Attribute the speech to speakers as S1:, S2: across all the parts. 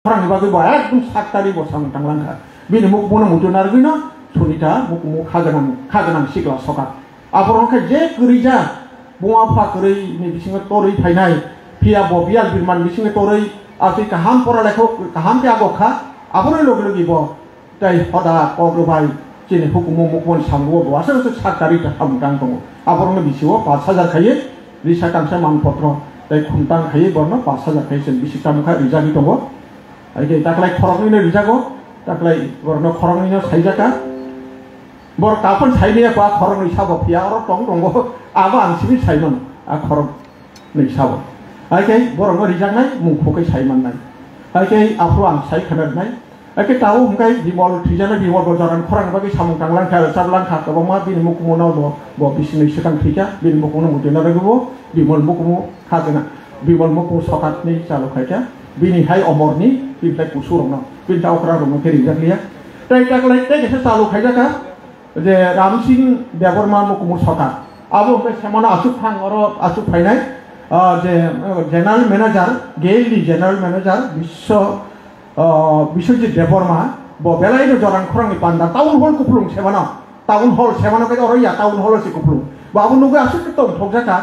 S1: Khorang bagi bawa ekdom sakari bosang tanglangka. Bini mukmuna mujunar gino sunita mukmu kaganang sikla sokat. Aporong ka je kerja bunga apa keri ni bisinga tori thainai pia bobial birman bisinga tori ati kaham pora lekho kaham pia gokha aporong logi bo tai hoda ogrubai jini hukumu mukmun samgo bo asal sakari ta hamdang tongo. Aporong bisiwo 5,000 khaye risa kamsa manpotro tai khumtang khaye borno 5,000 khaye sen bisikam kha rijani tongo. Ai taklai khorong ni rijago taklai borno khorong ni saijaka bor kapon saile ko khorong ni sabo pia ro tong tongo aba ang sibi saimon a khorong ni sabo ai ke borong rijang nai mungkho ke saiman nai ai ke afro ang sai khanar nai ai ke tau mkai bimol thijana bimol bojaran khorang bagi samung tanglang kha sablang kha ko ma bin mukmu no bo bisini sekang thika bin mukmu no mutena rago bimol mukmu khajana bimol mukmu sokat ni chalo khaika bini hai omorni bin tai kusurong no bin tau kra ro ke rijak liya tai taklai te ke chalo khaika যে রামসিং দেববর্মা মুকুমু সরকার আবু সেমন আসুক খান আসুক ফাইনাই যে general manager গেইলি general manager Biswajit Debbarma বেলাইনো জরান খরাং পান্ডা টাউন হল কুপলুং সেবানো টাউন হল সেবানোকে অরইয়া টাউন হল সে কুপলুং বাবু নুগে আসুক তো ঠকজাকা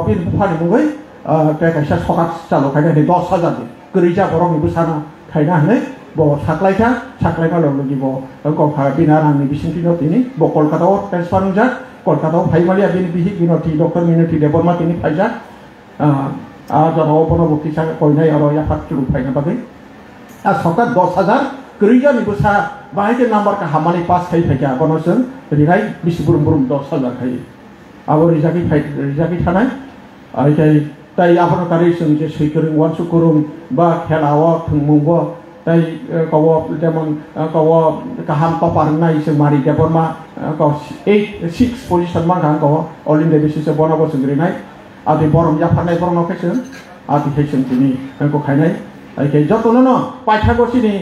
S1: বিন বুফানি মুগৈ কাইসা সকাত চালো খাইনা 10,000 গরিজা বরং বুসানা খাইনা হনে bo saklaika lologi bo ko binarang ni bisingtino tini bo kolkata transfer nja kolkata phaimali abini bihi ginoti doctor minoti deborma tini phaija jara opono bokisa koinai aro ya fatru phaina bagai a sokat 10,000 gerija ni busa bahai number ka hamani pass khai phaika konosen rirai bisiburum burum 10,000 khai abo rijaki thanai ai kai tai apono kari sung je suikuring wansu kurum ba khelawa thungmungbo tai kawo demon kawo kaham topar nai se mari deborma ko 6 position ma kan ko all india basis se bono sungri nai adi borom ya phanai borom okesen adi hechen tini ko khainai ai ke jotono no paitha gosini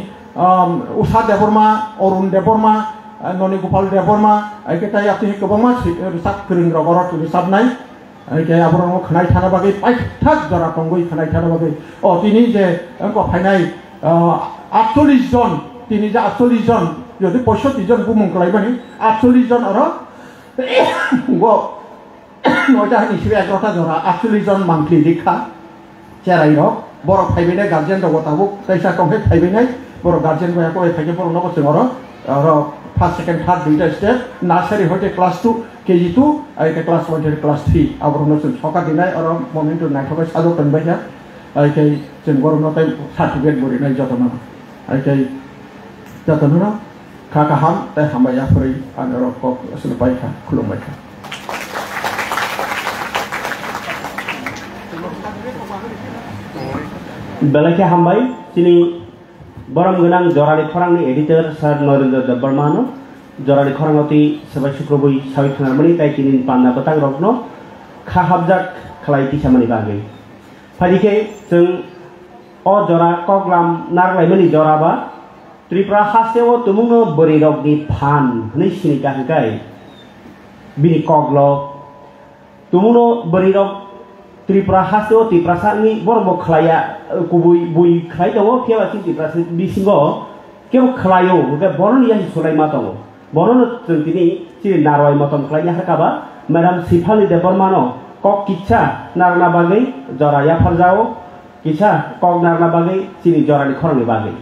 S1: usha deborma orun deborma noni gopal deborma ai ke tai apni kobama sak kring rogoro tu sab nai ai ke aborong khnai thana bagai paitha jara kongoi khnai thana bagai o tini je ko phainai 48 জন তিনি যে 48 জন যদি 65 জন বুমুং কলাইবানি 48 জন আর গো নয়টা হিসেবে 11টা জরা 48 জন monthly দীক্ষা চেরাই rock বড় ফাইবেনে guardian দগ তাবু তাইসা কমে ফাইবেনে বড় গার্জেন গয়া কই থাকে বড় নবছে আর আর ফার্স্ট সেকেন্ড থার্ড দুইটা স্টেপ নার্সারি হইতে ক্লাস 2 কেজি 2 আর ক্লাস 1 থেকে ক্লাস 3 আবার নতুন সকা দিনাই আর মোমেন্ট নাইথকে সাজো কনবাইয়া ai kai jen borom no tai certificate bori nai jotona ai kai jotona kha ham tai hamaya puri anaro kok selepai kha khulumai kha
S2: belake hambai sini borom gunang jorani khorang ni editor sir Narendra Debarmano jorani khorang oti sabai sukroboi sawi khanamani tai kinin Panda petang rokno kha habjak khlai ti samani bagai Padike jeng o jora koglam narlaimani jora ba Tripura hasewo tumungno berirok ni phan ni sini kahkai bini koglo tumungno berirok Tripura hasewo ti prasani borbo khlaya kubui bui khlai dawo kewa ti prasani bisingo kew khlayo ge boron ya sulai matongo boron tini ti naroi matom khlainya hakaba madam Sifali Debormano kok kicha narna bagai jora ya farjao kicha kok narna bagai sini jora ni khorang ni bagai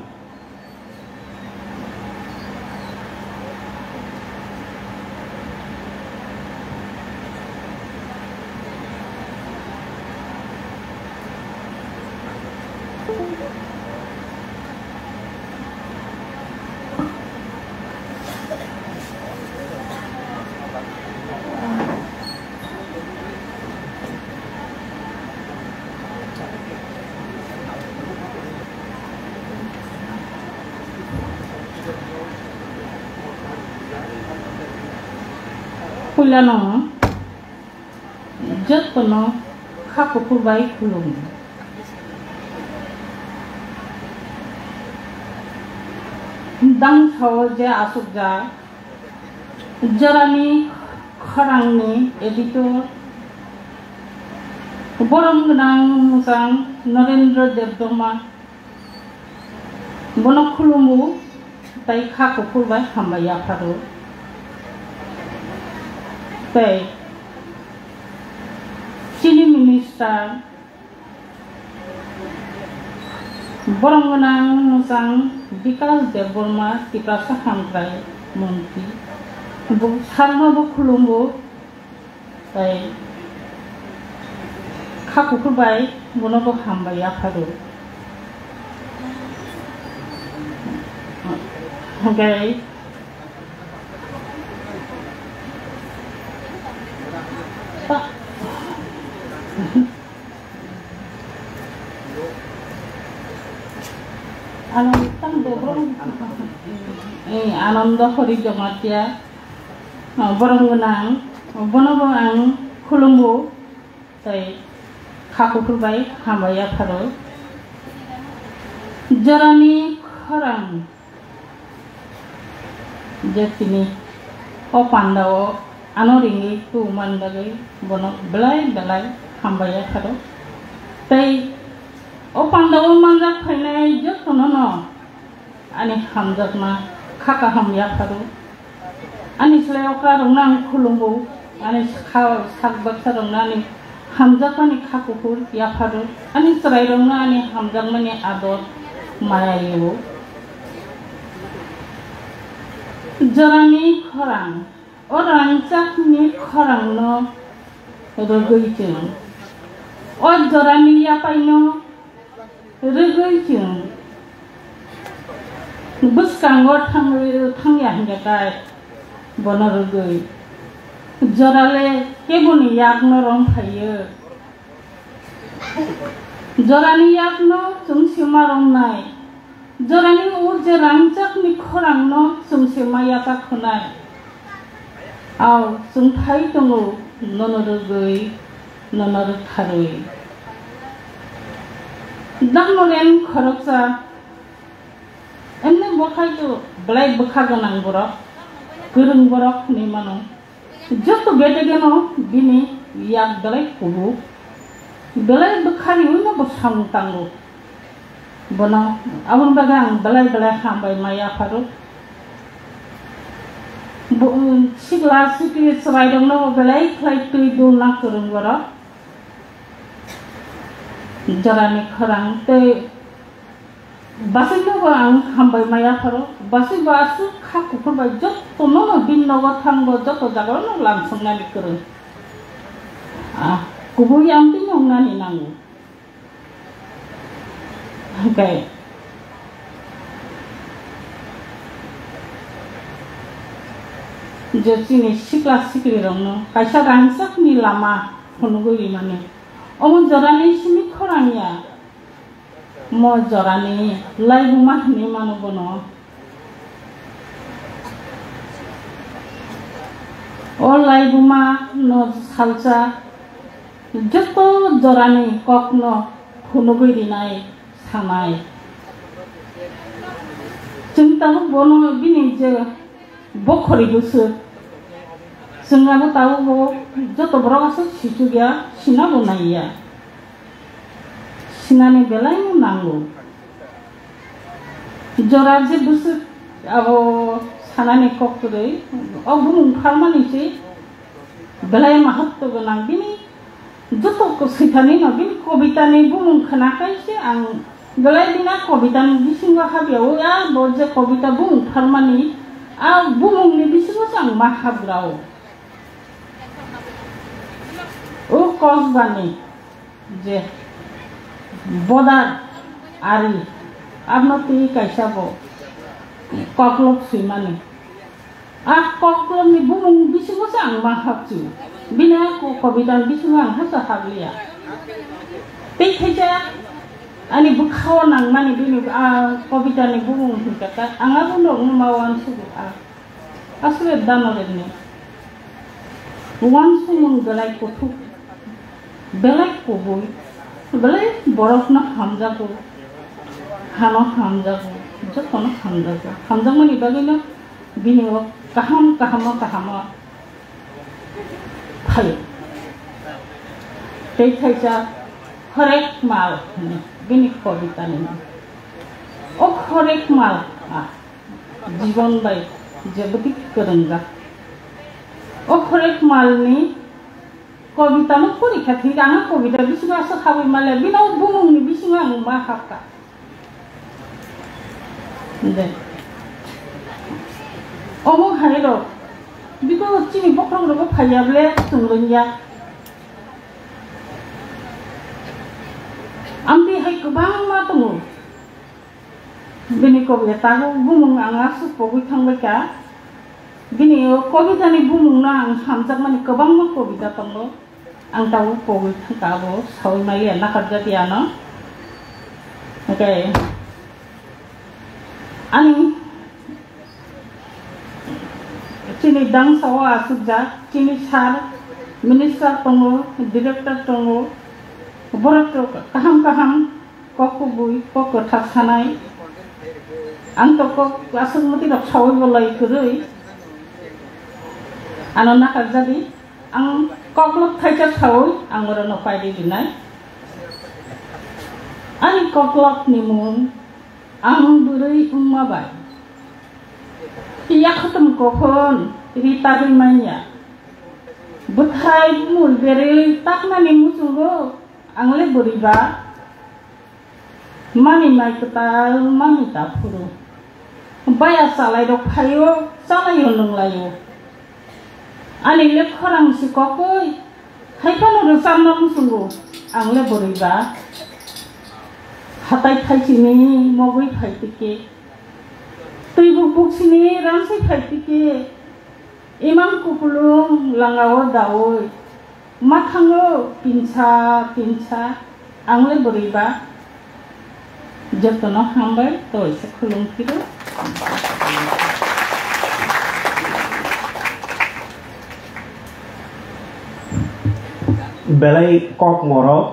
S3: Kulano jotono khakukubai kulung dang thaw je asuk ja Jorani Khorang ni editor borom gnang musang Narendra Debarma bono khulumu tai khako khulbai hambaya pharo tai chini minister boronggonang musang bikas deborma tiprasa hamkrai mungki bu Salno bu khulumu tai khako khulbai bono bo hambaya pharo okay. Ananda hori jamatia boronggonang bonobo ang khulumu tai khako khulbai hambaya pharo Jorani Khorang jetini o Panda o anoringi tu mandagai bono belai hambaya pharo tai o Panda o manjak phainai jotono no ani hamjakna khaka hamya pharo ani slai okra rongna khulumbu ani sakbak sarongna ani hamjakani khakukur ya pharo ani sarai rongna ani hamjakmani ador mayayo Jorani Khorang o rangchakni Khorang no rwgwi o Jorani ya paino rwgwi buskango thangya hingkai bono rwgwi jorale keboni yakno rong phayo Jorani yakno chungsima rong nai Jorani o je rangchakni Khorang no chungsima yaka khonai aw chungthai tongo nono rwgwi nono tharui dangnolen khoroksa emne bokhai to blai bokhagonang borok gorong borok ni mano joto gede geno bini yak belai kubu belai bokhari uno bosang tango bono abun bagang belai hambai maya pharo sigla sikli sabai dong no belai khlai tui do na gorong borok Jorani Khorang te basino ba ang hambai maya pharo basi basu khako khulbai jotono no binnogo thangbo joto jagao no lamsongnani korong kubu yamti nongnani nangu okay jechini sikla sikli rongno kaisa rangchakni lama phonugoi mane omo Jorani simi Khorangya mo Jorani laibuma ni manu bono o laibuma no salsa joto Jorani kokno phunugoi rinai sanai chungta bono bini je bokhori busu sungabo tahu bo joto borok situ gya sinabo naiya sinani belai nangu joraje busu abo sanani kokturei obung pharmani se belai mahatto gonang bini joto ko sithani no bini kobita ni bung khana kai se ang belai bina kobita ni bisinga habya o ya boje kobita bung pharmani a bung ni bisinga sang mahabrao o kosbani je bodar ari abnoti kaisabo koklok simani koklok ni bumung bisingo sang mahapchu bina ko kobidan bisingo ang hasa hablia teja ani bukhaw nang mani bini kobidan ni bumung hikata angabu no mawan sugu asle danorenni wan sumung belai kothuk belai koboy belai borok na hamjago hano hamjago jotono hamjago hamjagmani bagina binigo kahama phayo tei thaisa harek mal bini kobita ni o khorek mal जीवन bye जेबती Karanga o khorek mal ni kobita no porikha thi ana kobita bisinga asa khabai male bina bumung ni bisinga ang ma hakka de omo hairo biko chini bokrong ro phayable tunglonya amti hai kubang ma tungu bini kobita go bumung anga su pogui thangbai ka bini kobita ni bumung na ang hamjak mani kubang ma kobita tanglo ang tahu pogui thangkabo sawi mali na karjati ano okay ani chini dang sawa asukja chini sar minister tongo director tongo borok kaham kokubui kok thaksanai ang to kok asuk mati rok sawi bolai kurui ano na karjati ang koklok thaika sawi ang orono paidi dinai ani koklok ni mun ang burui umma bai iya khatam kophon rita rimanya buthai mul bere takna ni musungo angle buriba mani mai kata mani ta phuru baya salai dok phayo salai honlonglayo ani le khorang si kokoi haipano ro samna musungo angle buriba hatai thaisini mogoi phaitike tuibu buksini ramsi phaitike imam kupulung langao daoi mathango pincha angle buriba jotono hambai toi se khulung kiro
S2: belai kok morok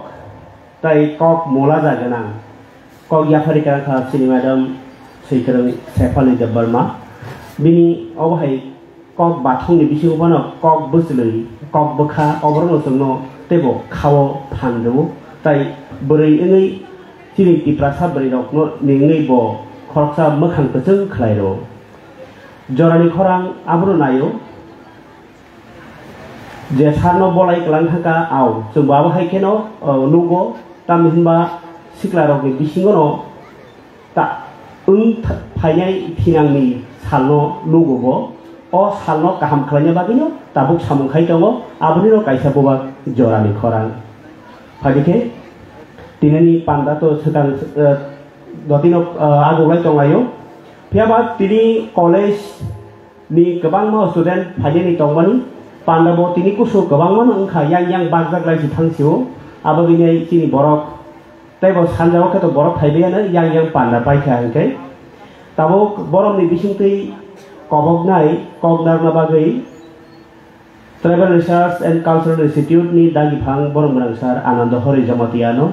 S2: tai kok mola jaganang kok yafarika kha sini madam seikrang sefali jabarma bini obhai kok bathung ni bisingo bano kok buslei kok bokha obrong songno tebo khawo phandu tai buri engai sini tiprasa bari rokno ningai bo khorsa mokhang pecheng khlairo jorani khorang abro nayo je sarno bolai klang thaka aw jumba hai keno nugo tamhinba sikla rok ni bisingo no ta phainai thinangni salno nugo bo o salno kaham khlanya bagino tabuk samung khai tongo abuni ro kaisa boba jorani khorang phagike tinani panda to sedang dotino agulai tongayo phiaba tini college ni kebang ma student phajeni tongmani panda bo tini kusu kebang ma angkha yang bagjak lai thangsiu abagini tini borok taibo sanjao khato borok thaibeana yang panda paikha angkai tabo borom ni bisingtei koboknai koknar bagai Tribal Research and Cultural Institute ni dagifang borom sar anando hori jamatiano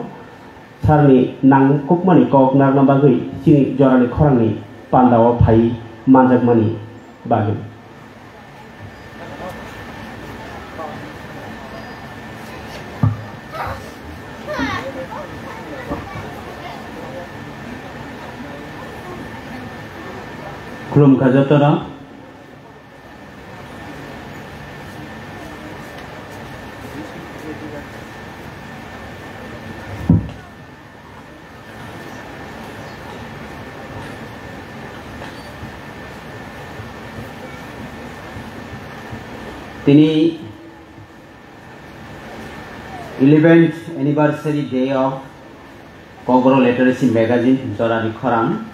S2: sarni nang kukmani koknar bagai sini jorani khorang ni pandao phai manjak mani bagai Khulum kajatara
S4: tini 11th anniversary day of Kogro Literacy Magazine Jorani Khorang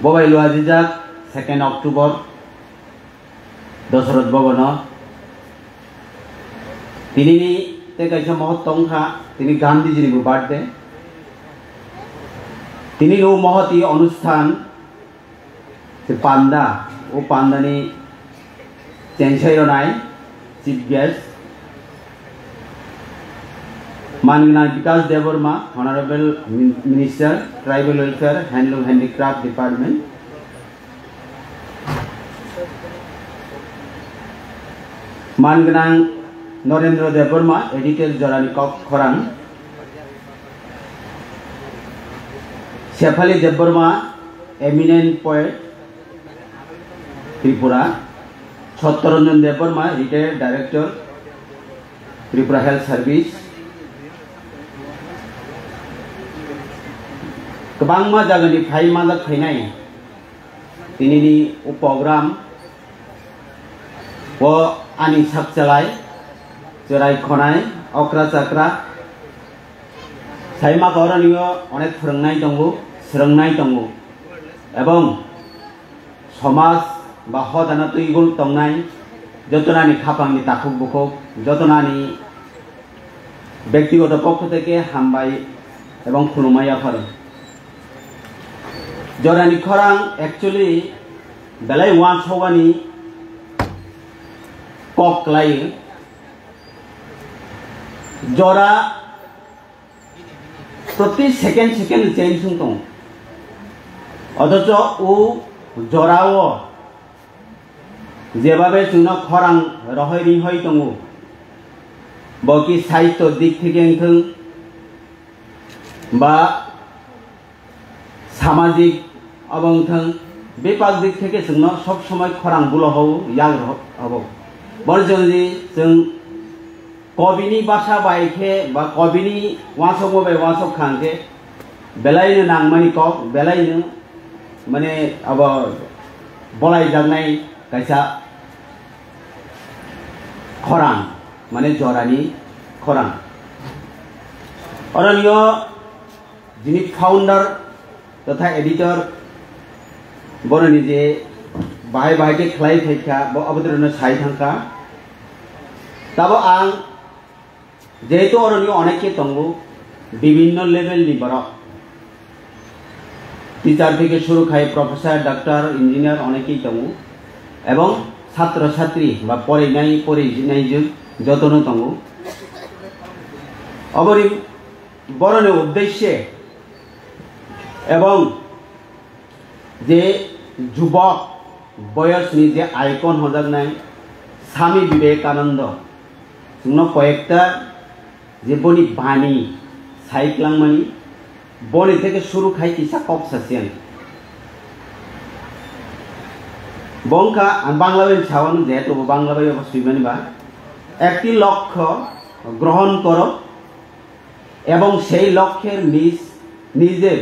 S4: Bobai Luazijak 2nd October Dasarath Bhavano tini ni te kaisa mohot tongkha tini Gandhi ji ni birthday tini no mohoti অনুষ্ঠান se Panda o Panda ni Chenchairo nai chief guest Manigna Vikas Devarma Honorable Minister Tribal Welfare Handloom Handicraft Department Manigna Narendra Devarma Editor Jorani Khorang Shefali Deborma, eminent poet, Tripura. Chhattaranjan Deborma, retired director, Tripura Health Service. Kebangma jagani phai mazak phainai. Tinini program wo ani sakjalai jerai khonai okra chakra saima goraniyo onek phrongnai tongo srongnai tongo ebong somaj ba hodana tuigul tongnai jotonani khapangni takhuk bukhuk jotonani ব্যক্তিগত পক্ষ থেকে হামবাই এবং খুলুমাইয়া করে Jorani Khorang actually belai wan sawani kok lai jora proti second change sungtong odocho u jorao jebabe chungna khorang rohoi ri hoi tongu boki saito dik theke engthung ba সামাজিক অবংথং বেপাক দিক থেকে जोंनो सब समय खरां बुलो हौ yang हबो बरजंजी जों कबिनि भाषा बायखे बा कबिनि वासो बे वासो खांके बेलायनो नांमानि कक बेलायनो माने अब बलाय जानाय कायसा खरां माने जरानि खरां अरनियो जिनि फाउंडर तथा एडिटर बरनि जे बाहाय बाहायके खलाय थाइखा ब अबद्रनो साइ थांखा ताबो आं जेहेतु अरनि अनेके तंगु विभिन्न लेवल नि बर टीचर থেকে শুরু খাই প্রফেসর डॉक्टर इंजिनियर अनेके तंगु एवं छात्र छात्री बा परिनाय जतनो तंगु अबरि बरनि उद्देश्य এবং যে যুবক বয়সনি যে আইকন হজাক নাই স্বামী বিবেকানন্দ जोंनो কয়েকটা যে বনি বাণী সাইক্লাংমানি বনি থেকে শুরু খাই কিসা কক্সাসিয়ান বংকা বাংলাবাই ছাওয়ানো যেহেতু বাংলাবাই অবশ্যই মানিবা একটি লক্ষ্য গ্রহণ করো এবং সেই লক্ষ্যের নিজের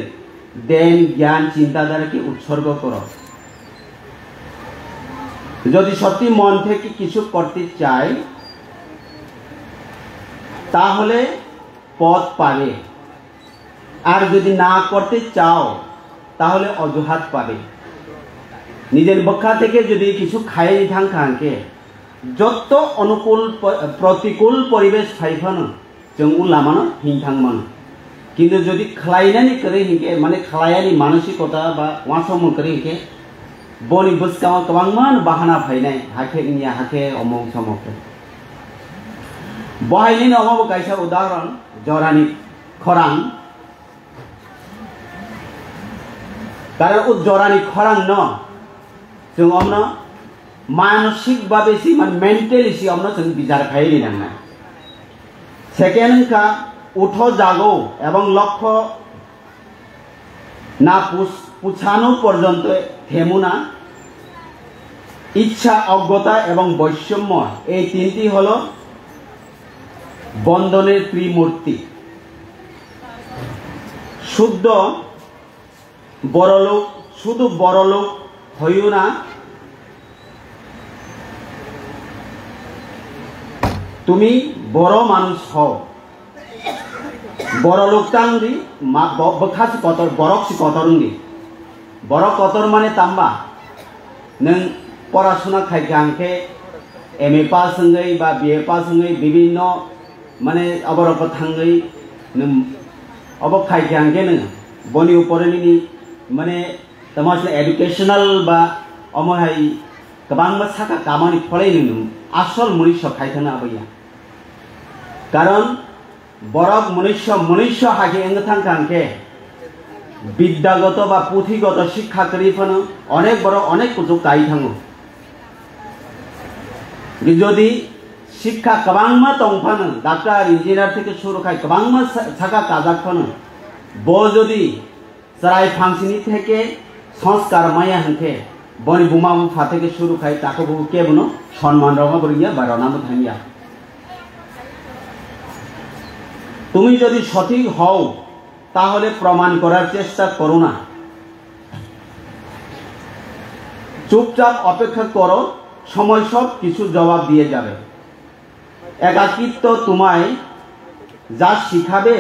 S4: देन ज्ञान चिंताधारा के उत्सर्ग करो यदि सत्य मन থেকে কিছু করতে চাই তাহলে পথ পাবে আর যদি না করতে চাও তাহলে অজুহাত পাবে নিজের বক্ষা থেকে যদি কিছু খাই থাঙ্কাকে যত অনুকূল প্রতিকূল পরিবেশ ফাইফানো जों उलामानो हिंथांमानो किन्तु जदि खलायनानै करे हिंके माने खलायानि मानसिकता बा वासम करे हिंके बनि बुसकाव गोबांमान बाहाना फायनाय हाखे इनिया हाखे अमोक समक बहायनि नमाबो कायसा उदाहरण जरानि खरां कारण उ जरानि खरां न जों अमनो मानसिक भाबे सि मान मेंटली सि अमनो जों बिजार खायनि नांना सेकेंड का उठो जागो एवं लक्ष्य ना पुछानो पर्यन्त থেমুনা इच्छा अज्ञता एवं वैषम्य এই তিনটি হলো বন্ধনের ত্রিমূর্তি শুদ্ধ বড়লোক শুধু বড়লোক হইও না তুমি বড় মানুষ হও বড় লোকটাংদি বখাস কতর বরকসি কতরুंगी বড় কতর মানে तांबा नों पढ़ाशुना खायके आंखे एमए पास होंगई बा बीए पास होंगई विभिन्न माने अबरक थांगई नों अब खायके आंखे नों बनि उपरनि माने तमास एडुकेशनल बा अमहाय गोबां साका कामानि फरायनो नों आसल मनुष्य खायथाना आबैया कारण बरक मनुष्य हागे एंगथां कांखे विद्यागत बा पुथिगत शिक्षा करिफानो अनेक बड़ अनेक कुछ गाई थाङो यदि शिक्षा गोबांमा दंफानो डाक्टर इंजिनियर থেকে শুরু खाय गोबांमा साका काजाकफानो ब जदि sarai fangsini theke সংস্কার মায়া হাঁকে বনি বুমা বুফা থেকে শুরু খাই তাকে বহু কে বনো সম্মান রঙা বলিয়া বা রণাম থামিয়া তুমি যদি সঠিক হও তাহলে প্রমাণ করার চেষ্টা করো না চুপচাপ অপেক্ষা করো সময় সব কিছু জবাব দিয়ে যাবে একাকিত্ব তোমায় যা শিখাবে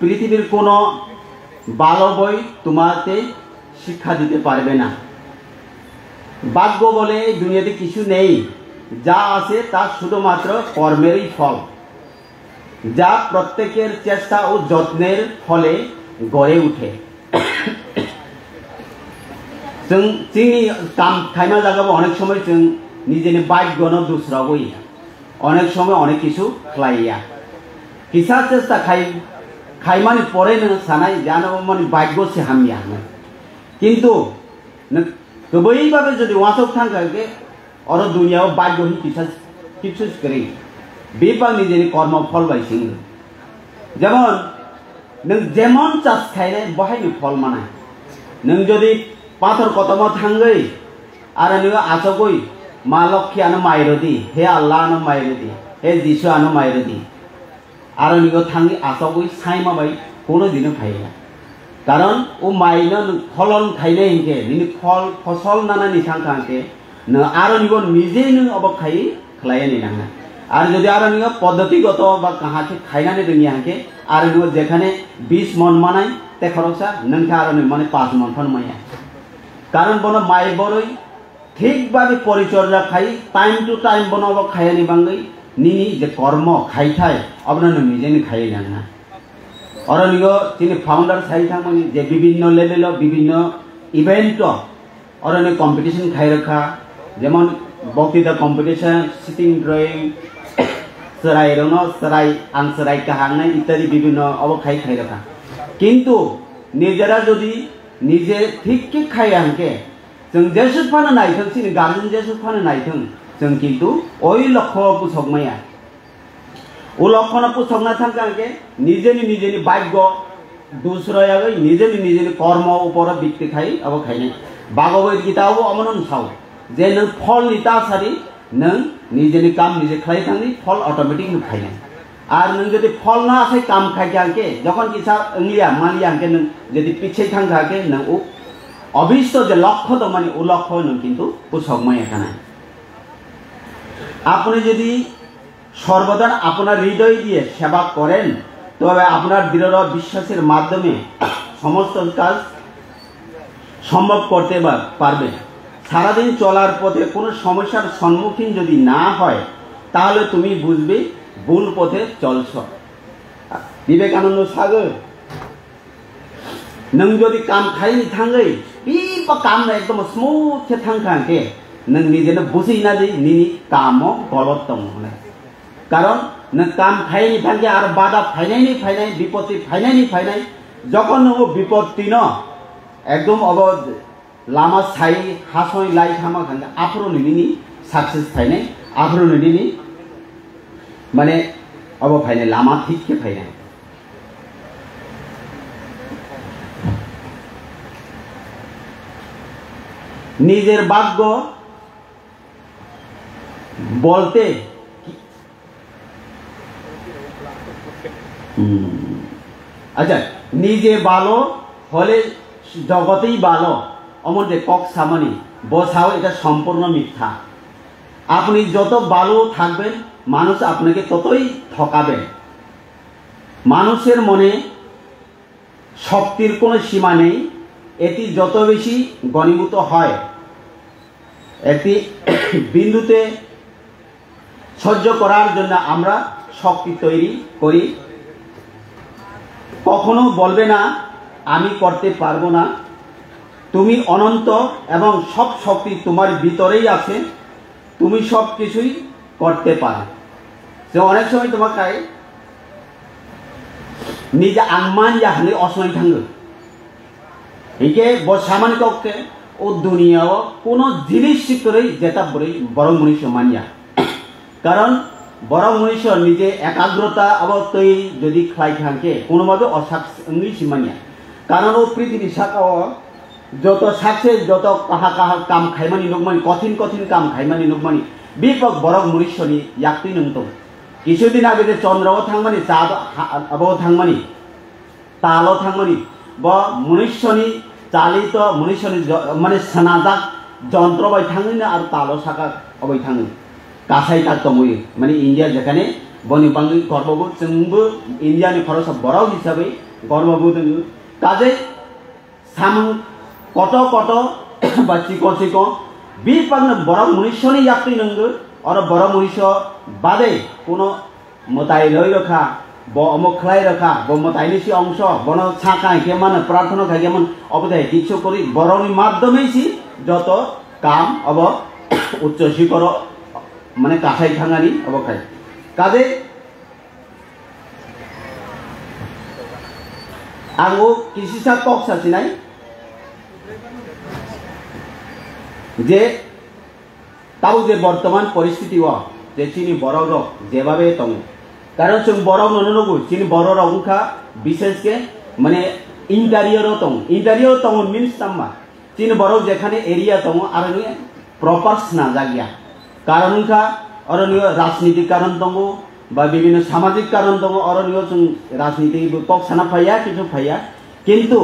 S4: পৃথিবীর কোনো ভালো বই তোমাকে শিক্ষা দিতে পারবে না ভাগ্য বলে দুনিয়াতে কিছু নেই যা আছে তা শুধুমাত্র কর্মেরই ফল যা প্রত্যেকের চেষ্টা ও যত্নের ফলে গড়ে ওঠে जों जोंनि काम खायमा जागाबो अनेक समय जों निजेनि भाग्यनो दुसराबोई अनेक समय अनेक किछु खालाया किसा चेष्टा खायमानि परे नों सानाय जानो माने भाग्य से हामिया किन्तु गोबैबाबो जुदि वासक थांगागे अर दुनियाव भाग्य ही किसा किछु करै बेपा निजेनि कर्म फल बायसिं जेमन नों जेमन चास खायले बहायनि फल मानाय नों जदि पाथर कतमा थांगै आरो नों आसगै मा लक्ष्यानो माइरदि हे अल्लाहनो माइरदि हे जिसुआनो माइरदि आरो नों थांगि आसगै साइमाबाय कोनो दिन फायला कारण ओ माइनो फलन खायले हिंके नि फल फसल नाना नि थांखांके न आरो निगो निजे नों अब खाय खलायनि नाङा आरो जदि आरो नों पद्धतिगत बा काहाके खायनानै दोनि हांके आरो नों जेखाने 20 मन मानाय ते खरसा नोंखा आरो नों माने 5 मन फन माया कारण बनो माइ बरई ठीक भावे परिचर्या खाई टाइम टू टाइम बनाबो खायानि बांगै निनि जे कर्म खाइथाय अबना निजेनि खाइ नाङा और निगो तिनि फाउंडर साइ थामनि जे विभिन्न लेभेल विभिन्न इवेंट और ने कॉम्पिटिशन खाइ रखा जेमन बक्तृता कॉम्पिटिशन सिटिंग ड्राइंग सराय रनो सराय आं सराय काहांनाय इत्यादि विभिन्न अब खाइ रखा किन्तु निजेरा जदि निजे ठीक के खाया हंके जों जेसु फानो नायथों सिनि गार्जेन जेसु फानो नायथों जों किन्तु ओइ लक्ष्य पुसकमाया ओ लक्ष्यना पुसकना थांके निजेनि भाग्य दूसरायागै निजेनि कर्म ऊपर भित्ति खाई अब खायने भागवत गीताव अमनन साव जे नों फल निता सारि नों निजेनि काम निजे खाइ थांनि फल ऑटोमेटिक नों खायने আর नों যদি फल ना आसे काम खाइके যখন কিছা इंगलिया मालिया के नों যদি পিছে थांगाके नों ও অভিষ্ট যে লক্ষ্য তো মানে ও লক্ষ্য নং কিন্তু ও সময় এখানে আপনি যদি সর্বদা আপনার হৃদয় দিয়ে সেবা করেন তবে আপনার দৃঢ় বিশ্বাসের মাধ্যমে সমস্ত কাজ সম্ভব করতে পারবেন সারাদিন চলার পথে কোনো সমস্যার সম্মুখীন যদি না হয় তাহলে তুমি বুঝবে ভুল পথে চলছ বিবেকানন্দ সাগর नों जदि काम खायनि थांगै बिबा काम एकदम स्मूथ के थांखांके नों निजेनो बुझिना दि निनि कामो गलत दं कारण नों काम खायनि थांगे आरो बाधा फायनायनि फायनाय विपत्ति फायनायनि फायनाय যখন नों विपत्ति न एकदम अब लामा साइ हासय लाई थामा खांगे आफरो निनि सक्सेस फायनाय आफरो निनि माने अब फायनाय लामा ठीक के फायनाय নিজের ভাগ্য বলতে আচ্ছা নিজে ভালো হলে জগতেই ভালো অমর যে কক সামানি বসাও এটা সম্পূর্ণ মিথ্যা আপনি যত ভালো থাকবেন মানুষ আপনাকে ততই ঠকাবে মানুষের মনে শক্তির কোনো সীমা নেই এটি যত বেশি ঘনীভূত হয় একটি বিন্দুতে সহ্য করার জন্য আমরা শক্তি তৈরি করি কখনো বলবে না আমি করতে পারবো না তুমি অনন্ত এবং সব শক্তি তোমার ভিতরেই আছে তুমি সব কিছুই করতে পারো যে অনেক সময় তোমাকে নিজে আনমান জাহানে অসময় থাঙ্গ একে বসামান কক্ষে ও দুনিয়াও কোনো জিনিস শিখরেই যেটা বড় মনুষ্য মানিয়া কারণ বড় মনুষ্য নিজে একাগ্রতা অবশ্যই যদি খাই থাকে কোনোভাবে অসাক্ষী মানিয়া কারণ ও পৃথিবী শাখাও যত সাকসেস যত কাহা কাহা কাম খাইমানি নুকমানি কঠিন কঠিন কাম খাইমানি নুকমানি বিপক বরক মনুষ্যনি ইয়াक्तुइ नंगतो কিছুদিন আগে যে চন্দ্রও থাংমানি চাঁদ আবও থাংমানি তালও থাংমানি ব মনুষ্যনি চালিত মনুষ্যনি মানে সানাজাক যন্ত্র বাই থাङैनो আর তালও সাকা অবাই থাङो কাসাই তাক তমুই মানে ইন্ডিয়া যেখানে বনি বাংলি গর্ববোধ जोंबो ইন্ডিয়াनि খরচা বড় হিসাবে গর্ববোধ দङ কাজে সামং কত কত বা চিকো চিকো বিপাংनो বড় মনুষ্যনি ইয়াक्तुइ नंगो और बड़ मनुष्य बादे कोनो मताई लई रखा ब अमुक खलाई रखा ब मताईनि सि अंश बन छाका के मान प्रार्थना खागे मन अबदाय किछु करी बरनि माध्यमेই सि যত কাম अब उच्च शिखर माने कासाई थांगानि अब खाय काजे आंगो किसिसा कक सासिनाय जे ताऊ जे बर्तमान परिस्थिति जे चीनी बरौ जेबाबे दं कारण जों बरौ नुनो नगौ चीनी बरौ रंखा विशेष के माने इंटारियर दं इंटारियर दं मीन्स तामा चीनी बरौ जेखाने एरिया दं आरो प्रपार्स ना जागिया कारण उनका और राजनीतिक कारण दं बा विभिन्न सामाजिक कारण दं और जों राजनीतिक पक्ष साना फाया किछु फाया किंतु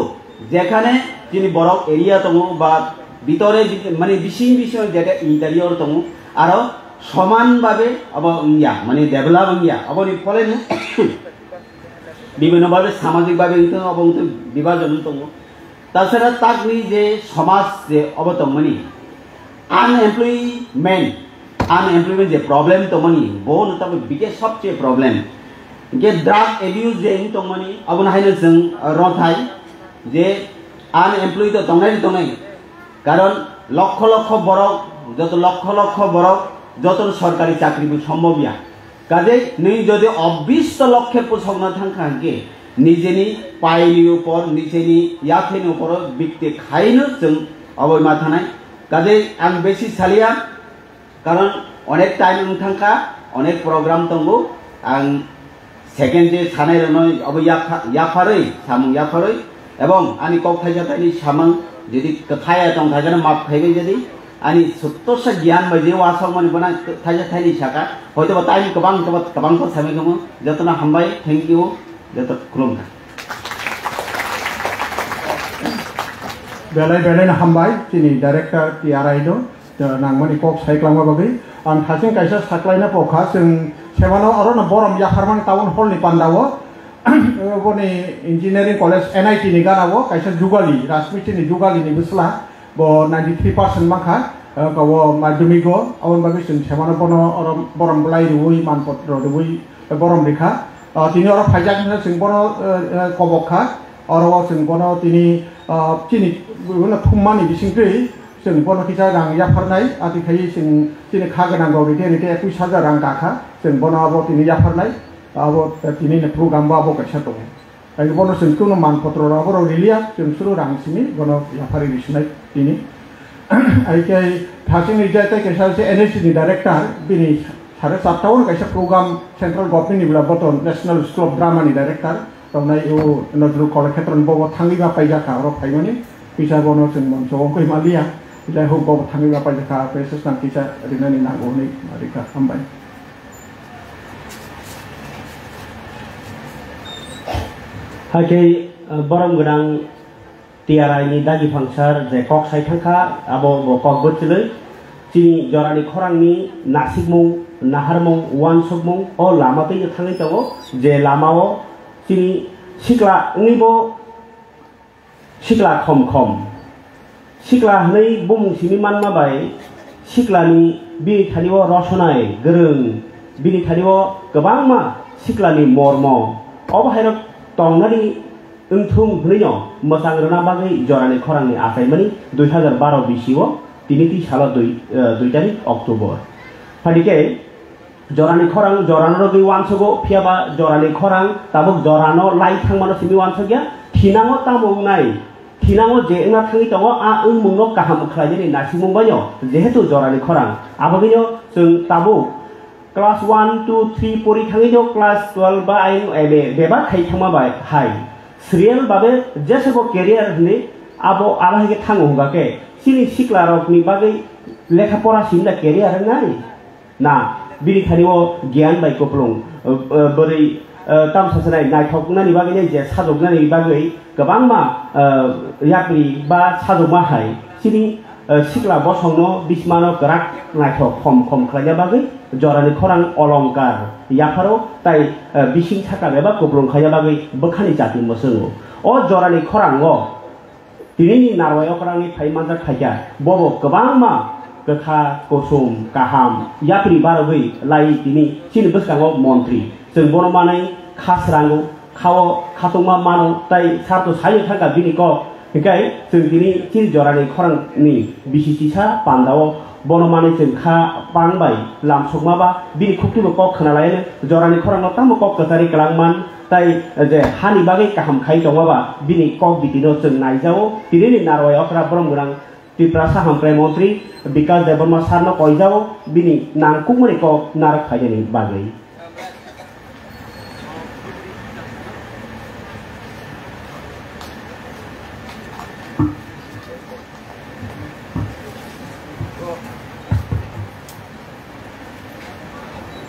S4: जेखाने चीनी बरौ एरिया दं बा ভিতরে মানে বিশিং বিষয় যেটা ইন্টারিয়র দङ आरो समान भावे अब इया माने डेभलप इया अब नि फले विभिन्न भावे सामाजिक भावे अब विभाजन दङ ताछाड़ा ताकनि जे समाज जे अब दङमनि अनएम्प्लॉयमेंट जे प्रॉब्लम दङमनि बोन तब बिगे सबसे प्रॉब्लम के ड्रग एब्यूज जे दङमनि अब नायनो जों रथाय जे अनएम्प्लॉय तो दङनाय कारण लक्ष लक्ष बरक যত লক্ষ লক্ষ বরক যত সরকারি চাকরি সম্ভবইয়া কাজে नै যদি 20 লক্ষের পোষকনা থাঙ্কাকে নিজেনি পাইनि উপর নিজেनि याथेनि উপর बिकते खाइनो जों अबयमा थानाय काजे आं बेसि सालिया कारण अनेक टाइम थांखा अनेक प्रोग्राम दंगो आं सेकेंड जे सानाय रनय अब याफारै सामं याफारै एवं आनि कक थाइजाथायनि सामं यदि कथाया दं थाइजाना माप थाइबाय यदि आनी सत्तरसा ज्ञान बायदि वासाव माने बना थाइजा थाइनि साका हयतो टाइम गोबां को सामेगमो जतना हामबाय थैंक यू जत खुलुमना
S1: बेलाय हामबाय दिनै डाइरेक्टर टिआरआइ दो नांमानि कक साइक्लामा बागै आं थासिं कायसा साख्लायना पखा जों सेवानाव आरो ना बरम याखारमान टाउन हलनि पान्दावो बनि इंजिनियरिंग कलेज एनआईटी नि गानावो कायसा जुगाली राजमिस्त्रिनि जुगालिनि Bisla bo 93% maka kawo madhyamigo awon bagi जों सेवाना बनो और बरम ब्लाइ रुई मानपत्र रुई बरम रेखा तिनी और फाइजाक जों बनो कबखा और जों बनो तिनी तिनी फुंमानि बिसिंख्रै जों बनो किसा रां याफारनाय आथिखाय जों तिनी खागोनांगौ रेखे 21,000 रां गाखा जों बनो आबो तिनी याफारनाय आबो तिनी प्रग्राम आबो कायसा दं आइ बनो जों कुनु मानपत्र आबो रिलिया जों सुरु रांसिनि बनो याफारि बिसनाय तिनी आइके थासिं इजायते कैसा से एनएससी नि डायरेक्टर बिनि 7:30 कैसा प्रोग्राम सेंट्रल गवर्नमेंट निब्ला बटन नेशनल स्कूल ऑफ ड्रामा नि डायरेक्टर तमनाय ओ नजरु कलेक्टरन बो थांगिबा पाइजाखा और फाइमानि पिसा बनो जों मनसो कइमालिया जाय हो बो थांगिबा पाइजाखा प्रेसेस नां पिसा रिनानि नागौ नै मारिका हामबाय
S2: हाके बरम गोनां टिआरआइ नि दागि फांसार जे कक साइथांखा आबो कक बोचलै चिनि जरानि खरांनि नासिकमौ नाहारमौ वानसकमौ ओ लामातै थाङै दङ जे लामाओ चिनि सिक्ला निबो सिक्ला खम सिक्ला नै बुमुंसिनि मानमा बाय सिक्लानि बिनि थानिओ रसनाय गोरों बिनि थानिओ गोबांमा सिक्लानि मर्म अबहायरक तंगानि उंथुम हनैनो मोजां रोना बागै जरानि खरांनि आखाइमानि 2012 बिसिओ तिनिति साल 2 तारिख अक्टोबर फादिके जरानि खरां जरानो गै वानसगो फियाबा जरानि खरां ताबो जरानो लाई थांमानो सिमि वानसगिया थिनाङो तामुंनाय थिनाङो जेना थाङै दङ आ उंमुंनो गाहाम खालायनि नासिमुंबायो जेहेतु जरानि खरां आबगैनो जों ताबो क्लास 1 2 3 परि थाङैनो क्लास 12 बा आइ बेबा खाइ थांमा बाय हाय serial babe jasa bo career ni abo ala ke thango hungake sini sikla rok ni bagai lekha pora simda career ngai na bini khani o gyan bai koplong beri tam sasanai naithokna ni bagai je sajokna ni bagai gobang ma yakri ba sajokma hai sini sikla bosongno bismano gerak naithok khom khlaya bagai jorani khorang olongkar yaparo tai bising thaka beba koplong khaya bagai bokhani jati mosengo o jorani khorang o tinini narwayo khorangni phaimanja khaya bobo gobang ma gekha kosum kaham yapri barogui lai tini sini beskango montri जों bono manai khasrango khawo khatongma mano tai sarto sayo thaka bini ko hikai जों tini tin jorani khorang ni bisisisa pandao bono manai जों kha pangbai lamsokma ba bini khuktibo ko khnalaine jorani khorang no tamo ko katari kalangman tai je hani bagai kaham khai tongaba bini kok bitino जों naijao tinini narwai okra brom gurang Tiprasa hampre menteri Bikas Deborma Salno koijao bini nangkung mereka narak khajani bagai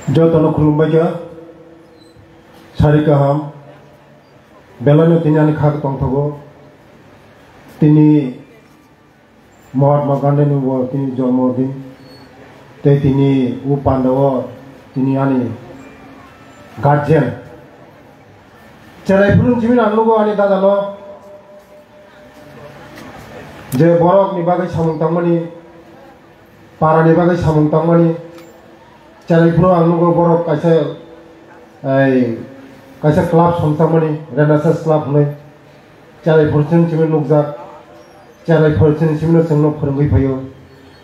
S5: Jotono khulumbaja sari kaham belano tinyani khak tongthogo tini Mahatma Gandhi ni wo tini jomodin te tini u Panda wo tini ani guardian cerai pun jimin anlugo ani dadalo je borok ni bagai samung tangmani para ni bagai samung tangmani cerai pun anlugo borok kaisa club samtangmani Renaissance club ne cerai pun jimin nukjak Jarai person simno sengno phorongui phayo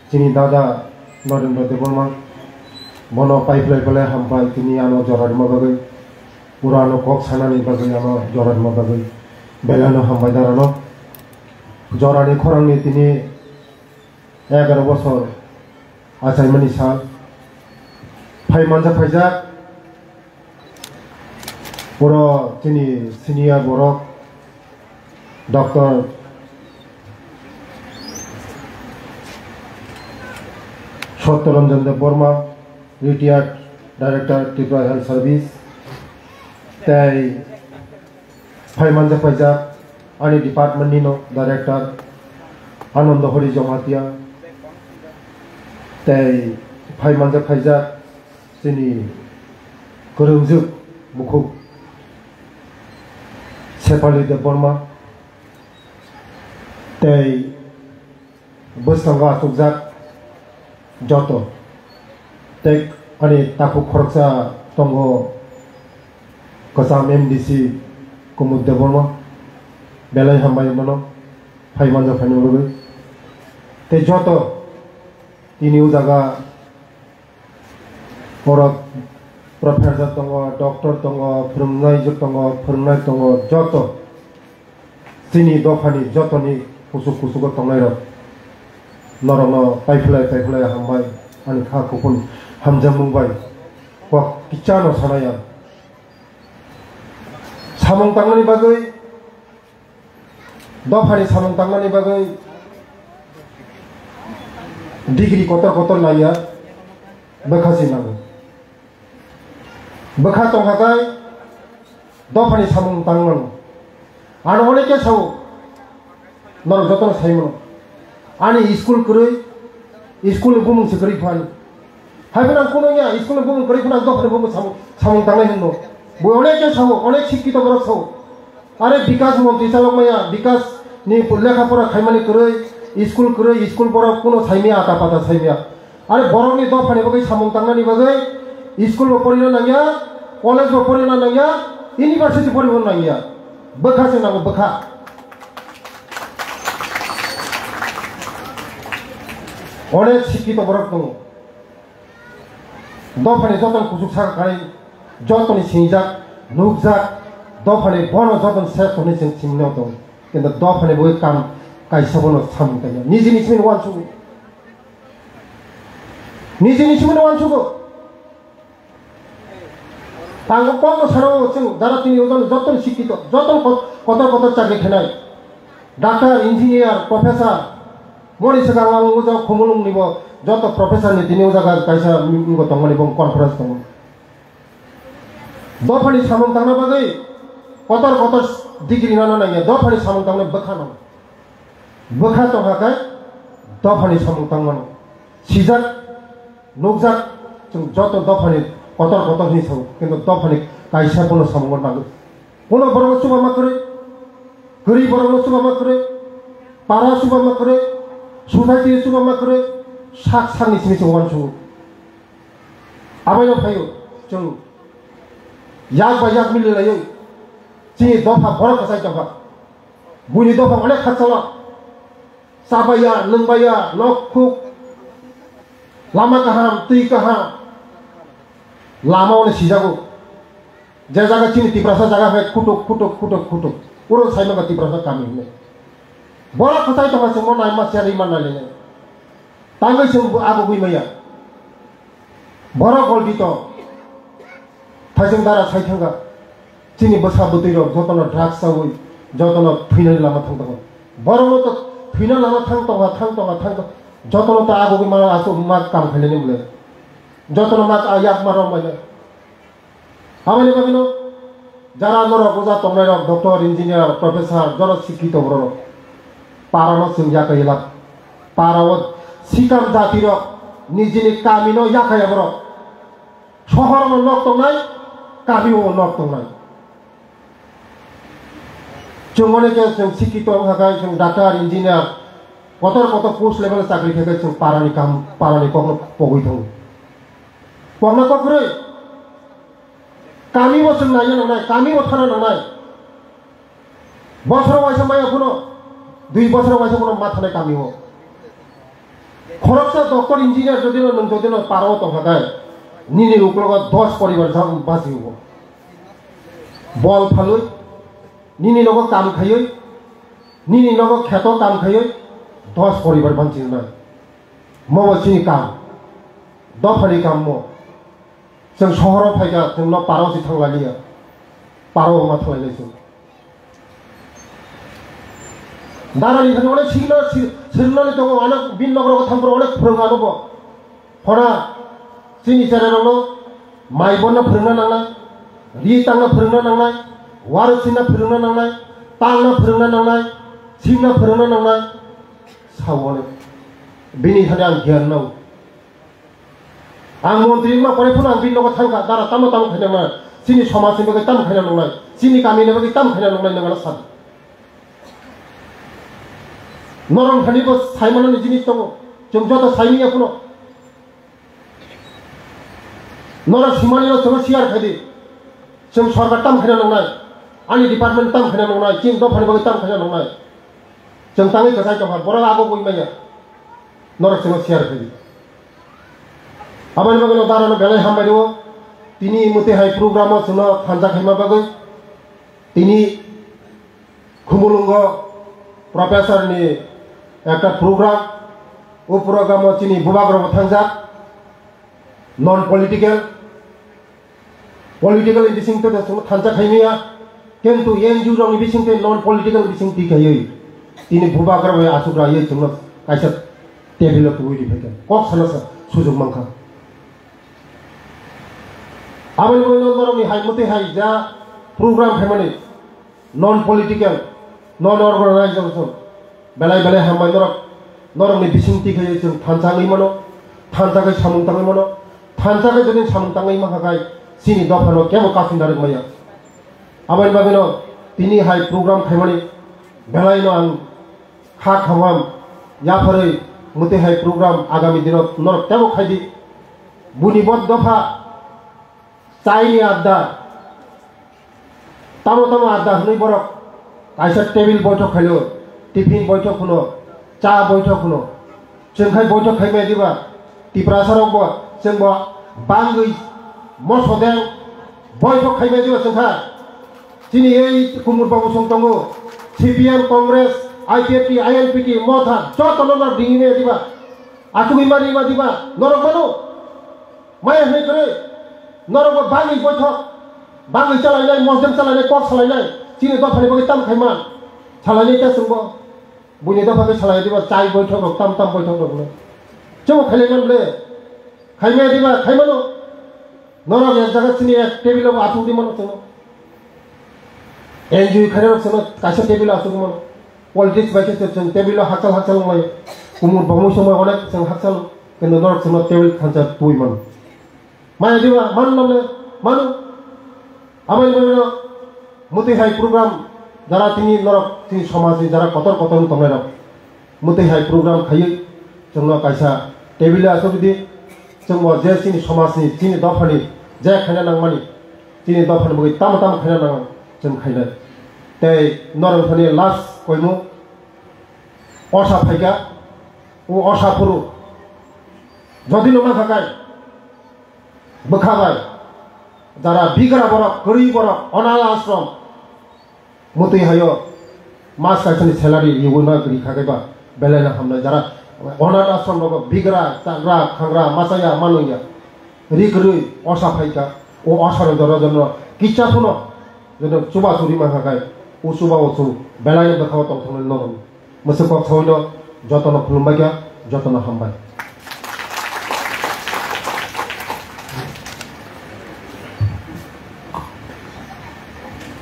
S5: chini dada Narendra Deborma bono pipeline pale hampai tini ano jorarma bagai purano kok sanani bagai ano jorarma bagai belano hampai darano jorani khorang ni tini 11 বছর achaimani sal phai manja phaijak puro tini senior borok Dr. Shottoranjan Deborma, retired Director Tripura Health Service, tai Phaimanja Phaijak, ani Department Nino Director Ananda Hori Jomatia, tai Phaimanja Phaijak, sini Khorang Mukhuk Sepali Deborma, tai Bustanga Tukjak, Joto tek ani taku khoroksa tongo kosam MDC kumud Deborma belai hambai mano Phaimanja phainulugu te joto tini ujaga orak professor tongo doctor tongo phurungnai tongo joto tini dofani joto ni kusuk tongnai ro Norono pipeline hambai ani kha kupun hamjam mumbai kok kichano sanaya samong tangmani bagai dofani samong tangmani bagai degree kotor naya bekhasi nago bekha tonghakai dofani samong tangmano ano oneke sau nor jotono saimono ani school bumung sekeri pan haibena kononya school bumung keri pan dofane bumung samung tangai hendo boy onek ke sawo onek shikkito borok sawo are bikas mantri salokmaya bikas ni lekha pora khaimani koroi school borok kono saimia ata pata saimia are borok ni dofane bagai samung tangani bagai school bo porina nangya college bo porina nangya university porina nangya bekha se nango bekha onek shikkito borok tongo dofane joton kusuk saka kai jotoni singjak nukjak dofane bono joton setoni sing simno tong kenda dofane boi kam kaisa bono samung tanya niji simin wansugo Tanggo kono saro sing dara tini oton joton sikito joton kotor chakri khenai doctor engineer professor mori sekarang ngang ujo khumulung nibo joto professor ni tini uja ga kaisa ngo tongmani bong conference tong dofani samung tangna bagai kotor degree nana nanya dofani samung tangna bakhana bakha to hakai dofani samung tangmano sijak nukjak jeng joto dofani kotor ni sabu কিন্তু dofani kaisa puno samungon bagai puno borong suba makre geri borong suba makre para suba makre society suba makre sak sani sini suwan su abayo phayo jeng yak ba yak mili layo sini dofa borong kasai jaba buni dofa oleh khatsala sabaya nengbaya nokuk lama kaham tui kaham lama oleh sijago jaga sini tiprasa jaga hai kutuk urut saya nggak tiprasa kami ini bola kasai to masih mau naik masih ada iman lagi tanggai sembuh aku gue maya bola kol dito thajeng dara sai thangga sini besar betul jotono drugs sawi jotono final lama thang to bola to final lama thang to jotono ta aku gue malah asu mat kam khale ni mule jotono mat ayak maro male amane babino jara noro goja tongnai rok doctor engineer professor jara sikito boro parano singja kaila parawot sikam jati rok nijini kamino yakaya boro shohor mo nok tongnai kamio nok tongnai jongone ke jeng sikito hagai jeng doctor engineer kotor post level chakri kheke jeng parani kokno pogoi thong pogna kokre kami wo sing naya nang kami wo thana nang bosro waisa maya puno 2 বছর waisa puno mathane kami wo khoroksa doctor engineer jodino paro to hagai nini ukloga 10 poribar jam basi ho bol phaloi nini logo kam khayoi nini logo kheto kam khayoi 10 poribar banchi na mo chini kam dofani kam mo जों सहराव फायगा जोंनाव पाराव जि थांलालिया पाराव मा थांलायलायसो दारानि खानि अनेक सिरनानै दङ अनेक बिन नगराव थांब्रो अनेक फोरोंगा दङ फरा जोंनि जायगायावनो माइ बनना फोरोंना नांनाय रि तांना फोरोंना नांनाय वारसिना फोरोंना नांनाय तांना फोरोंना नांनाय सिंना फोरोंना नांनाय सावनो बिनि खानि आं गियान नांगौ आं मन्त्रि मा फरायफोर आं बिन नगर थांगा दारा ताम खायना मा सिनि समाजनि बगै ताम खायना नंनाय सिनि गामिनि बगै ताम खायना नंनाय नंगना सान नरम खानिबो साइमाननि जिनिस दङ जों जत साइमिया फुनो नरा सिमानिनो जों सियार खायदि जों सरकार ताम खायना नंनाय आंनि डिपार्टमेन्ट ताम खायना नंनाय जों दफानि बगै ताम खायना नंनाय जों ताङै गसाय दफा बर' आबो बयमाया नरा जों सियार खायदि आबानि बागै दारानो बेलाय हामबाय दङ तिनि मते हाय प्रग्रामाव जोंना फानजा खायमा बागै तिनि खुमुलुंग प्रफेसरनि একটা প্রোগ্রাম ও প্রোগ্রামও চিনি বুবাগ্রহ থাংজা নন পলিটিক্যাল বিসিংতে থানজা খাইমিয়া কিন্তু এনজিও রংनि বিসিংতে নন পলিটিক্যাল বিসিংতি খাयै তিনি বুবাग्রহ आसुग्रा यै जोंना कायसा टेबिल तुइरि फैगोन कक सानसा सुजुग मांखा आबै नरमनि हाय मते हाय जा प्रग्राम खायमानि नन पलिटिक्যাल नन अर्गानाइजेशन बेलाय हामबाय नरमनि बिसिंति खायै जों थानसाङै मनो थानसाङै सामुंताङै मनो थानसाङै जुदि सामुंताङै माखाय सिनि दफानो केबो काफिनदार माया आबाय बागैनो तिनि हाय प्रग्राम खायमानि बेलायनो आं खा खावाम याफोरै मते हाय प्रग्राम आगामी दिनाव नर केबो खायदि बुनि बद दफा चाइनि आद्दा तामो आद्दा हनै बरक कायसा टेबिल बैठक खायलो टिफिन बैठक हुनो चा बैठक हुनो जोंखाय बैठक खायबाय दिबा तिप्रासारावबो जोंबो बांगै मसदें बैठक खायबाय दिबा जोंखा दिनै এই कुमुरबाबु संतंगो सिपिएम कांग्रेस आईपीएफटी आईएनपीटी मथा जतनर दिङिने दिबा आथुगै मारि दिबा नरक बानो माय हे करे नरक बांगै बैठक बांगै सालायनाय मसदेम सालायनाय कक सालायनाय चिनि दफानि बागै ताम खायमान सालायनाय ता जोंबो बुनि दफाखौ सालाय दिबा चाय बैठक रक ताम ताम बैठक रक जों खायलायमान ब्ले खायमाया दिबा खायमानो नरक एक जागा चिनि एक टेबिलाव आथु दिमन जों एनजिओ खायरक जों कासे टेबिल आथु दिमन पलिटिक्स बायके जों टेबिलाव हाकल हाकल माय कुमुर बामु समय अनेक जों हाकल केनो नरक जों टेबिल खानजा तुइमन माया दिबा मान नले मानु आमाय मनो मुतिहाय प्रोग्राम যারা তিনি নরক তিনি সমাজে যারা কতর কতর তংলাইরক মুতিহাय प्रोग्राम खायो जोंनो कायसा टेबिल आसो बिदि जों जे सिनि समाजनि सिनि दफानि जे खायना नांमानि सिनि दफानि बगै ताम ताम खायना नां जों खायनाय तै नरकफोरनि लास्ट कयमु असा फायगा ও অসাপুরু যদি নো মাखाखाय बोखाबाय যারা বিগরা বরক গরিব বরক অনাথ আশ্রম মতই হাयो मास कायसानि सैलारि इउना गरि खागायबा बेलायना हामनाय जारा अनाथ आश्रम रग बिगरा जाग्रा खांग्रा मासाया मानुया रिगरुय असा फायका ओ असार जर जन किचाफुनो जन सुबा सुरि माखाखाय ओ सुबा ओसु बेलायना बखाव तंथन नं मसक थौनो जतन खुलुमबायगा जतन हामबाय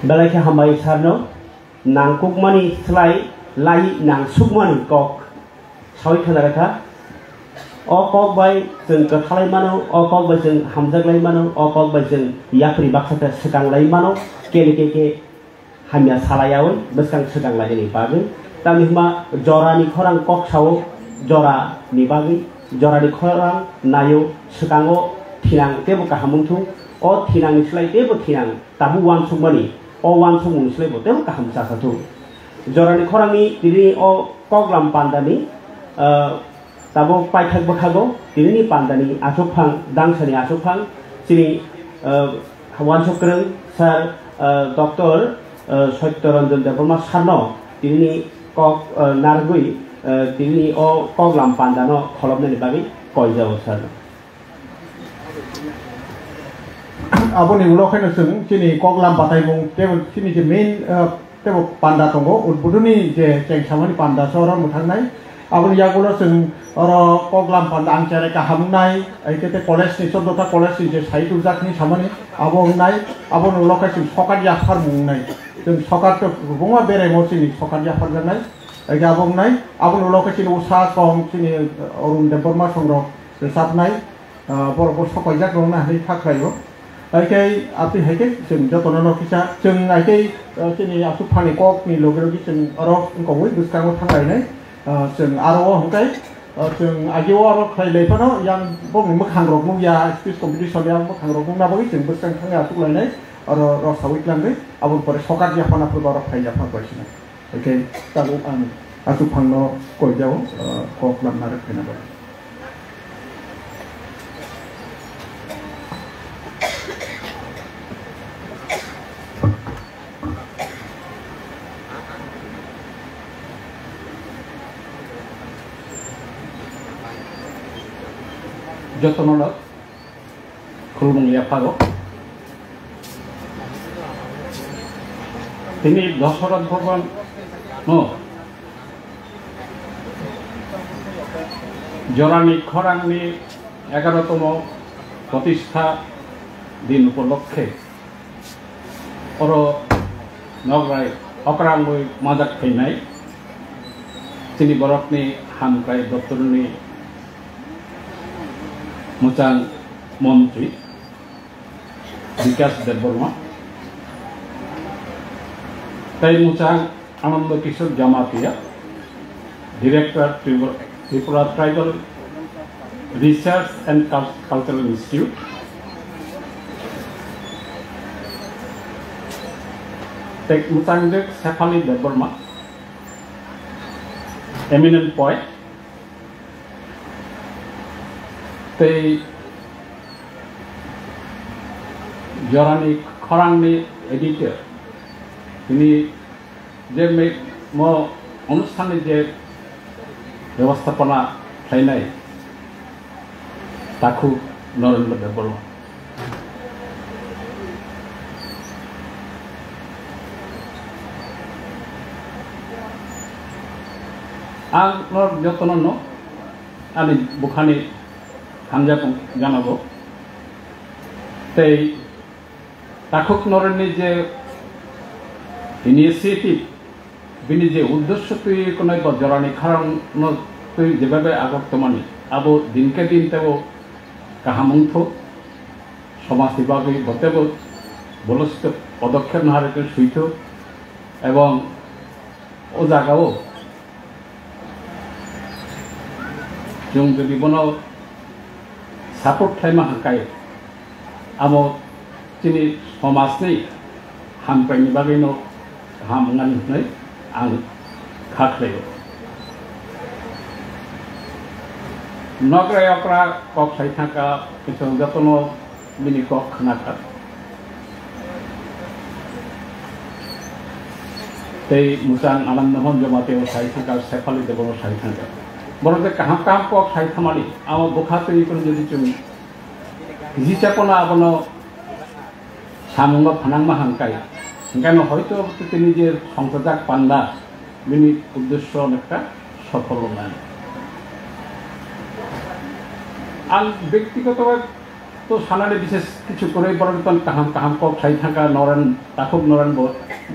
S2: बेलायखे हामबाय सारनो नांकुकमानि स्लाय लाई नांसुकमानि कक सावि खानारेखा अ कक बाय जों गथालाय मानो अ कक बाय जों हामजागलाय मानो अ कक बाय जों याफ्रि बाक्साखौ सिगांलाय मानो के हामिया सालायावै बसकां सिगांलायनि बागै तामिहमा जरानि खरां कक सावो जरानि बागै जरानि खरां नायो सिगाङो थिनां तेबो काहामुंथु अ थिनांनि स्लाय तेबो थिनां ताबु वान सुकमानि अ वान सुमुं स्लाय बोतेबो काहाम सासाथु जरानि खरांनि दिनि अ कगलाम पान्दानि ताबो पाइथाक बखागो दिनि पान्दानि आसुकफां दांसानि आसुकफां सिनि वान सुक्रं सार डॉक्टर सत्यरंजन देवबर्मा सारनो दिनि कक नारगुइ दिनि अ कगलाम पान्दानो खलबनानि बागै कयजाव सार
S1: आबोनि उनावखायनो जों जोंनि कगलाम बाथायमुं टेबल जोंनि जे मेन टेबल पान्दा दङ उद्बुदनि जे जेंसामानि पान्दा सहराव मोथांनाय आबोनि यागुलो जों कगलाम पान्दा आंचारे काहामुंनाय आइकेते कलेजनि 14टा कलेजनि जे साइट उजाकनि सामानि आबोंनाय आबोनि उनावखाय जों सकाट याफार मुंनाय जों सकाट गोबां बेराय मसिनि सकाट याफार जानाय आइके आबोंनाय आबोनि उनावखाय जों उसा कम जोंनि अरुण देवबर्मा संग्रह रोजाबनाय बर'खौ सकाइजाक दंना हाय थाखायो आइके आपि हायके जों जतन नखिसा जों आइके जोंनि आसु फानि ककनि लोगोलोगि जों अर कवै बुसकाङो थांलायनाय जों आरो हंकाय जों आगेव आरो खायलायफोनो यां बंनि मोखांरक मुया स्पिच कम्पिटिशन यां मोखांरक मुना बगै जों बुसकां थांगा आसुलायनाय आरो रसावैक्लांगै आबो पर सकाट याफानाफोर आरो खायजाफा बायसिना आइके ताबो आं आसु फांनो कयजाव ककलामना रखैना যতনরা খুলমুলিয়া ফাগো তিনি দশরথ ভগবান জরানি খরাংনি 11তম প্রতিষ্ঠা দিন উপলক্ষে অর নগরায় অকরাঙ্গই মাজাক ফেনাই তিনি বরকনি হামকাই দপ্তরনি मोजां मन्त्री विकास देवबर्मा ताई मोजां Anand Kishore Jamatia director Tripura tribal research and cultural institute ताई मोजां सेफाली देवबर्मा एमिनेंट पॉइंट तै जरानि खरांनि एडिटर তিনি जे मो अनुष्ठाननि जे व्यवस्थापना खालामनाय ताखौ नरेन्द्र देवबर्मा
S6: आंर जतन आनी बुखानी हांजाखौ जानांगौ तै ताखुक नरनि जे इनिशिएटिव बिनि जे उद्देश्य तुई कोनै जरानि खरां न तुई जेबाबे आगतमानि आबो दिनके दिन तेबो काहामंथो समाजनि बागै बतेबो बलस्थ पदक्षेप नाहारके सुइथो एवं ओ जागाओ जों जुदि बनो सापर्ट खालामनो हाखाय आमो जोंनि समाजनि हामथायनि बागैनो गाहाम होननानै आं खाख्लायो नग्रायक्रा कक साइथाका किसु जतन बिनि कक खानाका तै मुजां आनंद मोहन जमाते साइथाका सेफाली देबनो साइथाका बरं काहाम काम कक साइथामानि आमो बुखातै कोन जदि जों जिचापना आबनो सामुंगा फानांमा हांकाय ओंखायनो हयतो তিনি যে সংসদক পান্ডা বিনি উদ্দেশ্য অনেকটা সফল নয় आं व्यक्तिगतভাবে তো সানালে বিশেষ কিছু করে বরং কাহাম কাহাম কক সাই থাকা নরেন তাকুক নরেন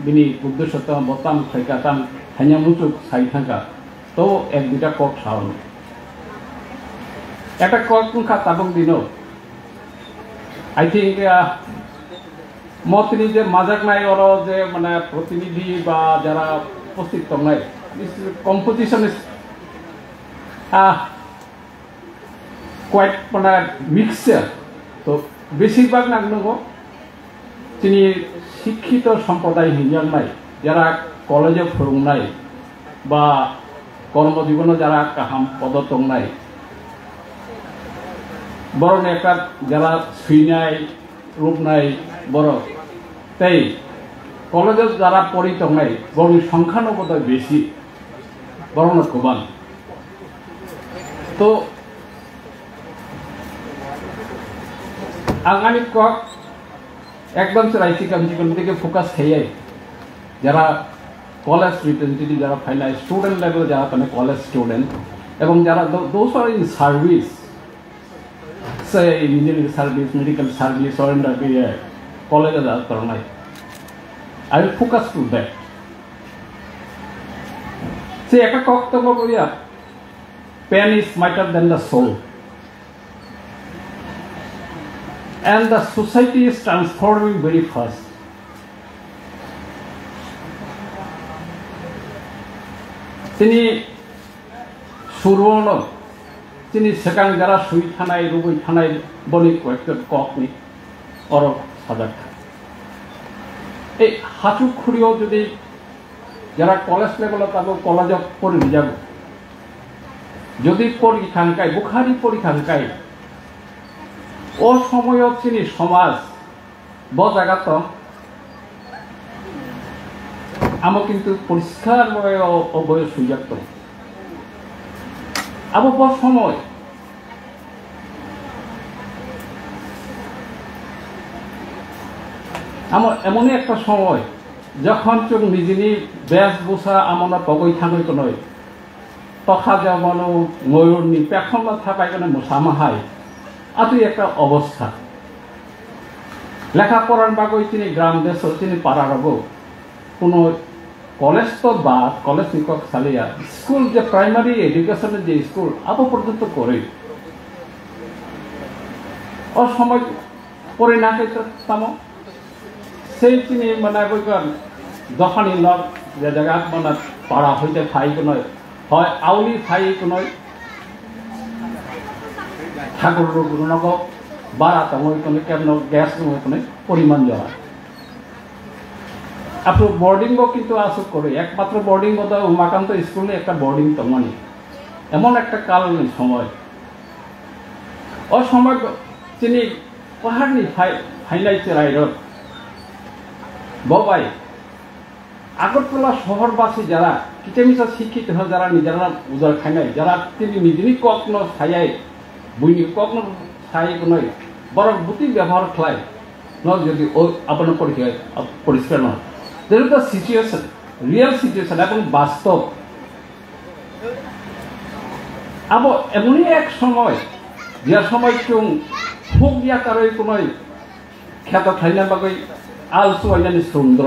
S6: বিনি উদ্দেশ্য তো বতাম সাইকা তাম হাইয়া মুচুক সাই থাকা তো এক দুটা কক সাউন একটা কক মুখা তাবং দিনো আই থিঙ্ক मतनि जे माजाकनाय और जे माने प्रतिनिधि बा जरा उपस्थित दंनाय कम्पोजिशन इज क्वाइट माने मिक्सचार तो बेसिकभाग नांगौ जोंनि शिक्षित सम्प्रदाय हिंजांनाय जरा कलेजाव फोरोंनाय बा कर्मजीवनाव जरा गाहाम पद दंनाय बरं एका जरा सुइनाय रूपनाय बड़ तई कलेज जरा पढ़ी तंगनाय बरं संख्यानुपात बेसि बरं गोबां तो आंगानि कक एकदम से राइसी कामजिकोन दिके फोकास खाइए जरा कलेज रिप्रेजेंटेटिव जरा फाइनाल स्टूडेंट लेवल जरा तने कलेज स्टूडेंट एवं जरा दोस आर इन सर्विस से इंजीनियरिंग सर्विस मेडिकल सर्विस और in the college as Jorani. I will focus to that. See, a cocktail pen is mightier than the soul. And the society is transforming very fast. Tini Surwono, Tini Sekang Jara Sui Tanai, Ruby Tanai, Bonnie, Cockney, or এই হাঁচু খুঁড়িও যদি যারা college লেভেলত আবো কলেজত পড়ি যাব যদি পড়ি থাকায় বুখারি পড়ি থাকায় ও সময়ত চিনি সমাজ ব জায়গাত আমো কিন্তু পরিষ্কার অবয় সুযোগ তো আবো ব সময় এমন একটা সময় যখন চোখ নিজেনি বেশ বসা আমরা পগই থাকই নয় তখা যেমন ময়ূরনি পেখমা থাকায় কেন মশামাহাই আদি একটা অবস্থা লেখাপড়ার বাগই তিনি গ্রাম দেশ তিনি পাড়ারব কোনো কলেজ তো বাদ কলেজ নিকক চালিয়া স্কুল যে প্রাইমারি এডুকেশনের যে স্কুল আবো পর্যন্ত করে ও সময় পরে না তাম সেই তিনি মানে দখানি লগ যে জায়গাত মানে পাড়া হইতে ফাই নয় হয় আউলি ফাই নয় ঠাকুর নগ বাড়া তখন কেমন গ্যাস পরিমাণ জড়া আপনার বোর্ডিং কিন্তু আসুক করে একমাত্র বোর্ডিং বোধ উমাকান্ত স্কুলে একটা বোর্ডিং তমানি এমন একটা কাল সময় ও সময় তিনি পাহাড়নি ফাইনাইছে রাইডর বাবাই আগরতলা শহরবাসী যারা কিচেমিচা শিক্ষিত হয় যারা নিজেরা উজার খাইনাই যারা তিনি নিজেরই কখন ছায়াই বুঝি কখনো ছাই নয় বরং বুতি ব্যবহার খায় নয় যদি আপনার পরিষ্কার নয় There is the situation, real situation, এবং বাস্তব আবো এমনই এক সময় যে সময় চুং হুক ইয়া কারই কোনো খ্যাত খাইনা বাগৈ আলসু আইনানি সুন্দর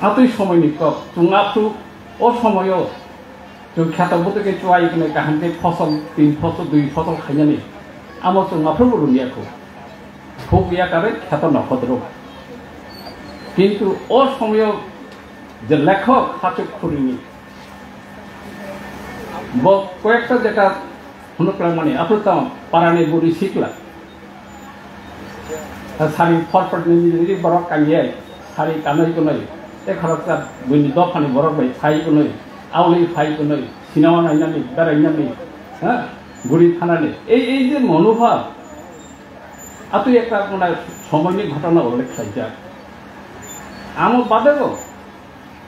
S6: আতই সময় নিকক চুং আতু ও সময়ও চুং খ্যাত বতকে চুয়াই কোনো কাহানতে ফসল 3 ফসল 2 ফসল খাইনানি আমো চুং আফ্রবো রুনিয়াকো হুক ইয়া কারে খ্যাত নখদ্র কিন্তু ও সময়ও যে লেখক হাতে খুরিনি কয়েকটা যেটা হুনকলা মানে আপনার পারানি বুড়ি শিখলা শাড়ি ফটফট নিজে বরফ কাঙিয়ে শাড়ি কানই কোনই এ খরচা বইনি দফানি বরফ by phi কোনই Auliya phi কোনই cinema নাইনানি বেড়াইনানি হ্যাঁ বুড়ি থানানি এই যে মনোভাব আপনি একটা মানে সময়নি ঘটনা উল্লেখ খাইছে আমার বাদেও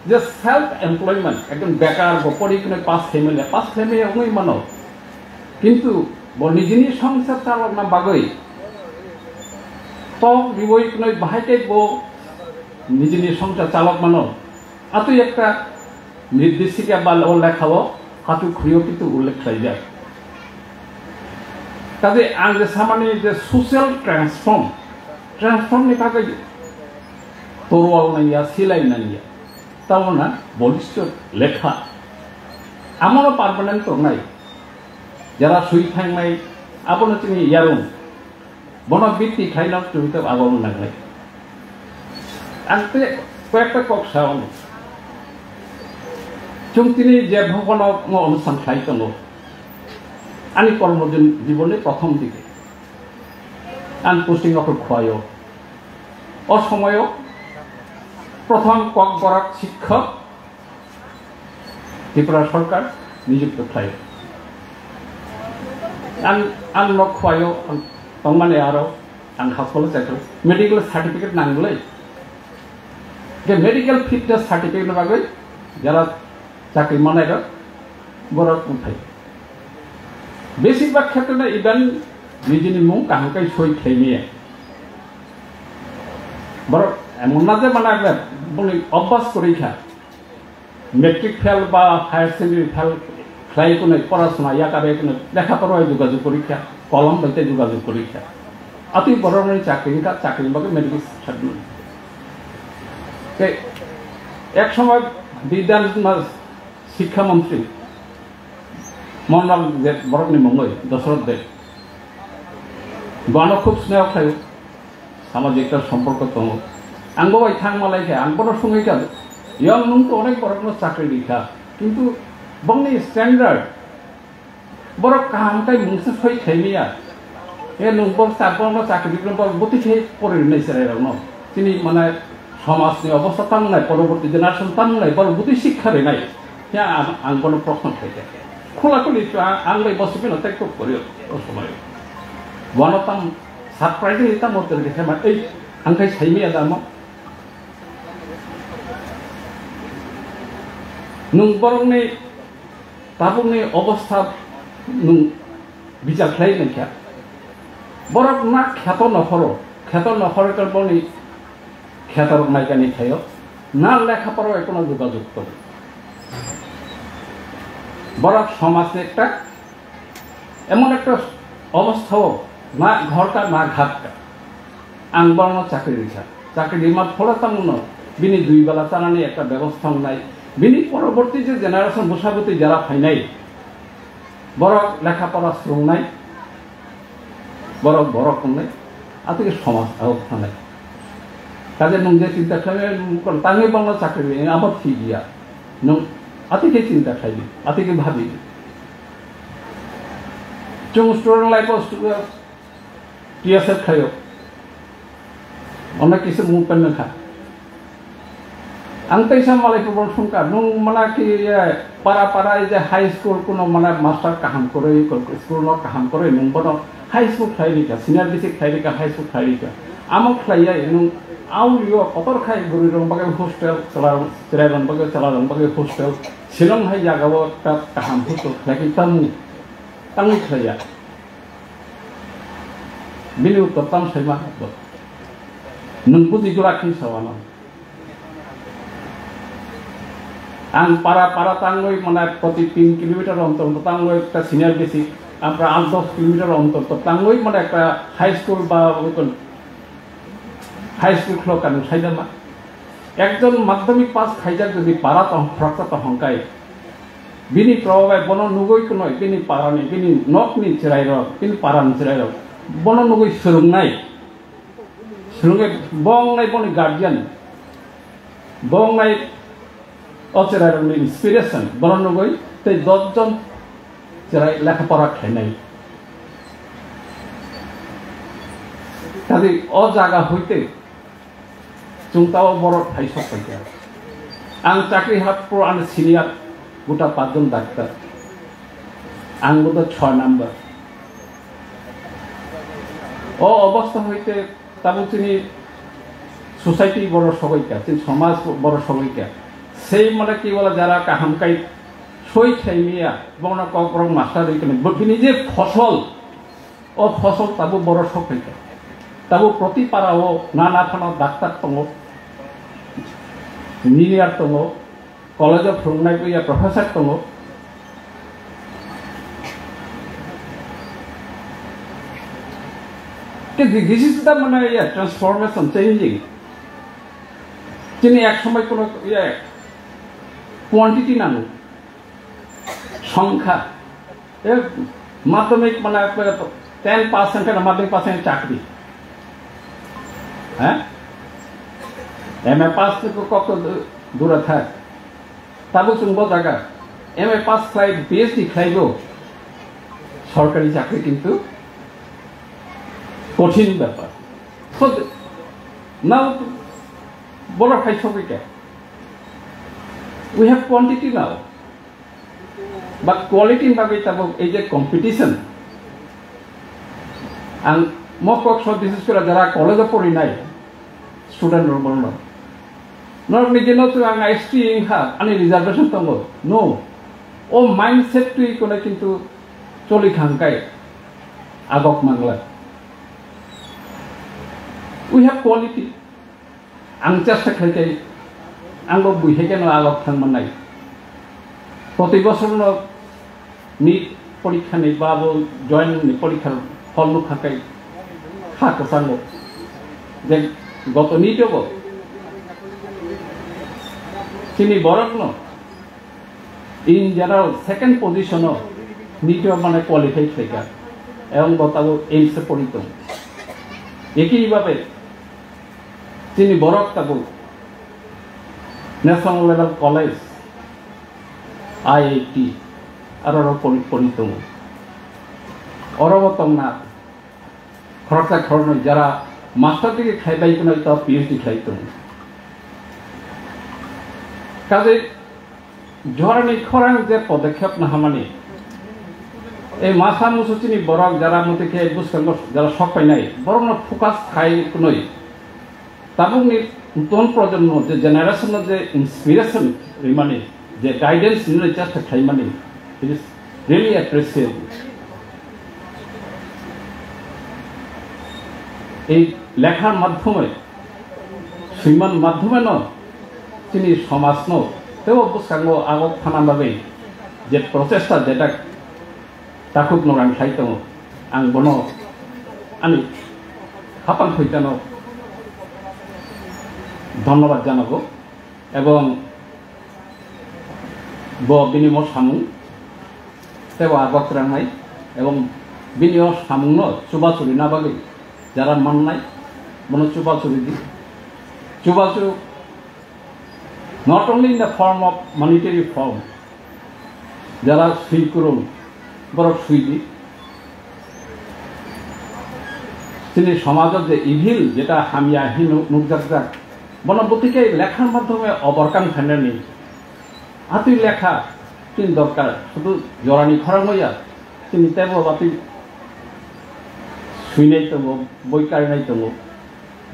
S6: যে সেলফ এমপ্লয়মেন্ট একজন বেকার পড়ি কোনো পাঁচ ফ্যামিলি ওই মানো কিন্তু নিজেনি সংসার চালক না বাগৈ তক বিবই কোনো বাহাইতে নিজেনি সংসার চালক মানো আতুই একটা নির্দেশিকা বা ও লেখাও হাতু খুঁড়িও কিন্তু উল্লেখ খাই যায় কাজে আং যে সামান্য যে সোশ্যাল ট্রান্সফর্মনি বাগৈ তরোয়াল নাইয়া সিলাই নাইয়া তাও না বলিষ্ঠ লেখা আমারও পারমানেন্ট নাই যারা সুই থাকনাই আপনার তিনি ইয়ারুন বনবৃত্তি খাইলাম চুরিতে আবরণ নাগলাই আনতে কয়েকটা কক সাওয়ানো চুং তিনি যে ভবন অনুষ্ঠান খাইতন আনি কর্মজন জীবনে প্রথম দিকে আন পোস্টিং অফার খোয়ায় অসময়ও প্রথম কক বরাক শিক্ষক ত্রিপুরা সরকার নিযুক্ত খায় আন লক্ষ্য মানে আরো আন হাসপাতাল চাকরি মেডিকেল সার্টিফিকেট নাঙ্গলাই যে মেডিকেল ফিটনেস সার্টিফিকেট বাগৈ যারা চাকরি মানায় বরাক উঠায় বেশিরভাগ ক্ষেত্রে ইভেন নিজেনি মুখ কাহাকাই সই খেয়ে বরং এমন না যে মানে অভ্যাস করেই খা মেট্রিক ফেল বা হায়ার সেকেন্ডারি ফেল খাই কোনো পড়াশোনা ইয়াকারে কোনো লেখাপড়ায় যোগাযোগ পরীক্ষা কলম বইতে যোগাযোগ পরীক্ষা অতি বড় চাকরি বাকি মেডিকেল সার্টিফিকেট এক সময় বিদ্যান শিক্ষামন্ত্রী মন্ডল যে বরকনি মঙ্গল দশরথ দেব বানো খুব স্নেহ খাই সামাজিক সম্পর্ক তম আঙ্গ ওই থাকমালাইখা আঙ্গর সঙ্গে ইয়ং নুন তো অনেক বড় কোনো চাকরি লিখা কিন্তু বংনি স্ট্যান্ডার্ড বড় কাহামটাই মুংসে সই খাইনিয়া এ নুনবর চারপর চাকরি বতি খেয়ে পরে নাইছে তিনি মানে সমাজনি অবস্থা তাং নাই পরবর্তী জেনারেশন তাং নাই বড় বুদ্ধি শিক্ষারে নাই হ্যাঁ আং কোনো প্রশ্ন খাইছে খোলাখুলি আংলাই বসবে না তাই খুব করি সময় বনতাম সারপ্রাইজিং এটা মতো দেখে এই আংখাই সাইমিয়া দাম নুং বরংনি তাবুংনি অবস্থা নুং বিচার খাই নাইখা বরক না খ্যাত নখর বনি খ্যাতর নাইকানি খাইও না লেখাপড়াও এখনো যোগাযোগ করে বরক সমাজে একটা এমন একটা অবস্থাও না ঘরটা না ঘাটটা আনবর্ণ চাকরি রেখা চাকরি মা ফোড়াতাম বিনি 2 বেলা চালানি একটা ব্যবস্থা নাই বিনি পরবর্তী যে জেনারেশন বসাবতী যারা ফাই নাই বড় লেখাপড়া শ্রম নাই বড় কম নাই আজকে সমাজ অবস্থা নাই কাজে নুন যে চিন্তা খাইবে তাঙে বাংলা চাকরি আবার ঠিক গিয়া নুন আতিকে চিন্তা খাইবি আতিকে ভাবি চুং স্টুডেন্ট লাইফ টিএসএফ খাইও অনেক কিছু মুখ পেন খা আং তাইসা মালাই প্রবল সংকা নুং মানে কি পাড়া যে হাই স্কুল কোনো মানে মাস্টার কাহাম করে স্কুল ন কাহাম করে নুং বন হাই স্কুল খাই রিকা সিনিয়র বেসিক খাই রিকা হাই স্কুল খাই রিকা আমক খাইয়া নুং আউলিও কতর খাই গুরি রং বাগে হোস্টেল চিরাই রং বাগে চালা রং বাগে হোস্টেল শিলং হাই জাগাও একটা কাহাম হতো নাকি তামু খাইয়া बिनि उत्तर ताम सैमा नों बुजिगो राखि savanna Ang para tangoi mana proti 3 kilometer ontor tangoi ekta senior basic আমরা 8-10 কিলোমিটার অন্তর তাঙ্গই মানে একটা হাই স্কুল বা হাই স্কুল খোকানো সাইদামা একজন মাধ্যমিক পাস খাইজাক যদি পারা ফ্রকতা হংকাই বিনি প্রভাবে বন নুগই নয় বিনি পারানি বিনি নকনি চিরাই রক বিনি পারান চিরাই রক বন নুগই সুরুংনাই সুরুঙে বংনাই বনি গার্জিয়ান বংনাই অচিরাই রক ইন্সপিরেশন বন নুগই তাই 10 জন চিরাই লেখাপড়া খাই নাই কাজে অ জায়গা হইতে চুংতাও বড় ঠাই সব পাইতে আং চাকরি হাত পর আন সিনিয়র গোটা 5 জন ডাক্তার আং বোধ 6 নাম্বার ও অবস্থা হইতে তাবু তিনি সোসাইটি বড় সবাইকা তিনি সমাজ বড় সবাইকা সেই মানে কি বলা যারা কাহামকাই সই খাইমিয়া বন কক্রং মাস্টার এইখানে বিনি যে ফসল ও ফসল তাবু বড় সবাইকা তাবু প্রতি পাড়াও নানা থানা ডাক্তার দङ ইঞ্জিনিয়ার দङ কলেজে फोरोंनाय गैया प्रफेसर दङ this is the মানে ট্রান্সফরমেশন চেঞ্জিং তিনি এক সময় কোন কোয়ান্টিটি না সংখ্যা মাধ্যমিক মানে 10% এর মাধ্যমিক পাসের চাকরি হ্যাঁ এমএ পাস থেকে কত দূরে থাক তাবু চুংব জায়গা এমএ পাস খাই পিএইচডি খাইব সরকারি চাকরি কিন্তু কঠিন ব্যাপার নাও বড় খাই সবাইকে we have quantity now but quality ভাবে তাবু এই যে কম্পিটিশন আং মকক সব বিশেষ করে যারা কলেজে পড়ি নাই স্টুডেন্ট বলল নর নিজে নতুন আং এসটি ইনহা আনি রিজার্ভেশন দङ নো ও মাইন্ডসেট তুই কোনে কিন্তু চলি খাংকাই আগক Mangla we have quality ang চেষ্টা খাইতে আঙ্গ বুঝে কেন আগক থাকমান নাই প্রতি বছর নিট পরীক্ষা নেই বা জয়েন পরীক্ষার ফল খাকাই খাকো সাঙ্গ যে গত নিটব তিনি বরক in general second position NEET মানে কোয়ালিফাইড থেকে এবং গতাব এইমসে পড়িত একইভাবে তিনি বরক তাবু ন্যাশনাল লেভেল কলেজ আইআইটি আর পড়িত অরবতম না খরচা খরচ যারা মাস্টার ডিগ্রি খাইবাই কোন পিএইচডি খাইত কাজে জরানি খরাং যে পদক্ষেপ না মানে এই মাথা মুসুচিনি বরক যারা মতে খেয়ে বুঝতে যারা শখ পাই নাই বরং ফোকাস খাই কোনই তাবুকনি নতুন প্রজন্ম যে জেনারেশন যে ইন্সপিরেশন মানে যে গাইডেন্স নিলে চেষ্টা খাই মানে ইট ইজ রিয়েলি অ্যাপ্রিসিয়েবল এই লেখার মাধ্যমে শ্রীমান মাধ্যমে তিনি সমাজ তেও বুঝাঙ্গ আগত থানাভাবে যে প্রচেষ্টা যেটা তাকুক নরাং খাইত আং বন আনি হাপান হইতানো ধন্যবাদ জানাবো এবং বিনিময় সামুং তেও আগত রাঙাই এবং বিনিময় সামুং চুবাচুরি না বাগে যারা মান নাই মনে চুবাচুরি দি চুবাচু not only in the form of monetary form যারা সুই করুন বড় সুই দি তিনি সমাজের যে ইভিল যেটা হামিয়া হীন নুকজাক বনবতীকে লেখার মাধ্যমে অবরকান ফেনে নেই আতুই লেখা তিনি দরকার শুধু জরানি খরাং হইয়া তিনি তেব বাতি শুই নাই তব বই কারি নাই তব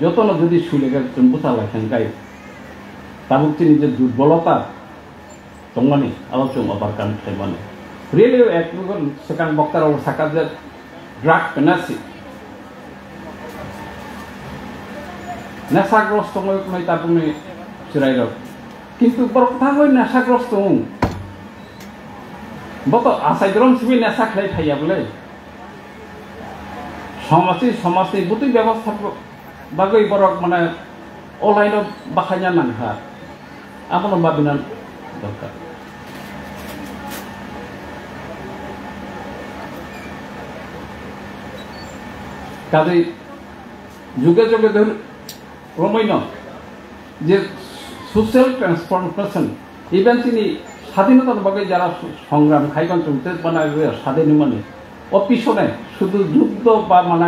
S6: যত যদি শুই লেগে বুঝা লেখেন গাই তাবুক তিনি যে দুর্বলতা দংমানি আলোচন অবরকান খাইমানে রিয়েলি এক সেখান বক্তার সাকা যে ড্রাগ পেনাসি নেশাগ্রস্ত মই তাবুনি চিরাই কিন্তু borok tangoi nesagrosth boto asai drom sibi nesa khlai thaiya bole সমাজে বুটি ব্যবস্থা বাগৈ বরক মানে অনলাইনত বাখাইয়া নাংহা আপনার ভাবিনা দরকার কাজে যুগে যুগে ধর রমাইন যে সোশ্যাল ট্রান্সফরমেশন ইভেন তিনি স্বাধীনতার বাগৈ যারা সংগ্রাম খাইগন চলতে বানায় স্বাধীন মানে অপিছনে শুধু যুদ্ধ বা মানে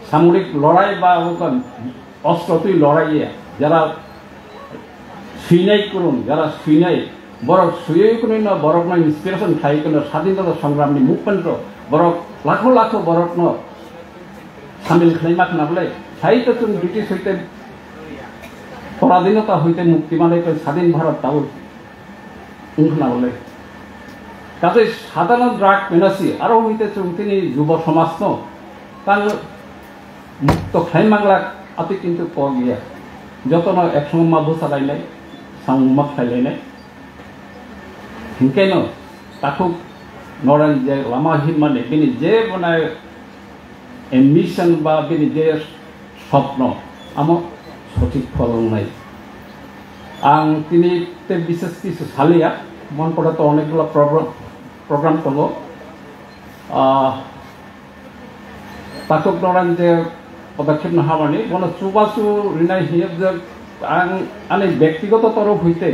S6: সামরিক লড়াই বা অস্ত্র তুই লড়াইয়ে যারা সুইনাই করুন যারা সুইনাই বরক সুয়ে কোনো না বরক না ইন্সপিরেশন খাই কোনো স্বাধীনতা সংগ্রামনি মুভমেন্ট বরক লাখো লাখো বরক ন সামিল খাইমাক না বলে সাহিত্য তুমি ব্রিটিশ হইতে পরাধীনতা হইতে মুক্তি মানে স্বাধীন ভারত তাও না বলে কাজে সাধারণ ড্রাগ পেনাসি আরও হইতে তিনি যুব সমাজ ন তার মুক্ত খাই মাংলা আতি কিন্তু ক গিয়া যত না একসঙ্গে মাবু চালাইনাই সাংমা খাইলাইনাই হিংকাই ন তাকু নরেন যে লামা হিম মানে বিনি যে মানে এম্বিশন বা বিনি যে স্বপ্ন আমার সঠিক ফলন নাই আং তিনি বিশেষ কিছু সালিয়া মন পড়ে তো অনেকগুলো প্রোগ্রাম করলো তাকক নরান যে পদক্ষেপ নহা মানে কোনো চুবাচু রিনাই হিয়েব যে আনি ব্যক্তিগত তরফ হইতে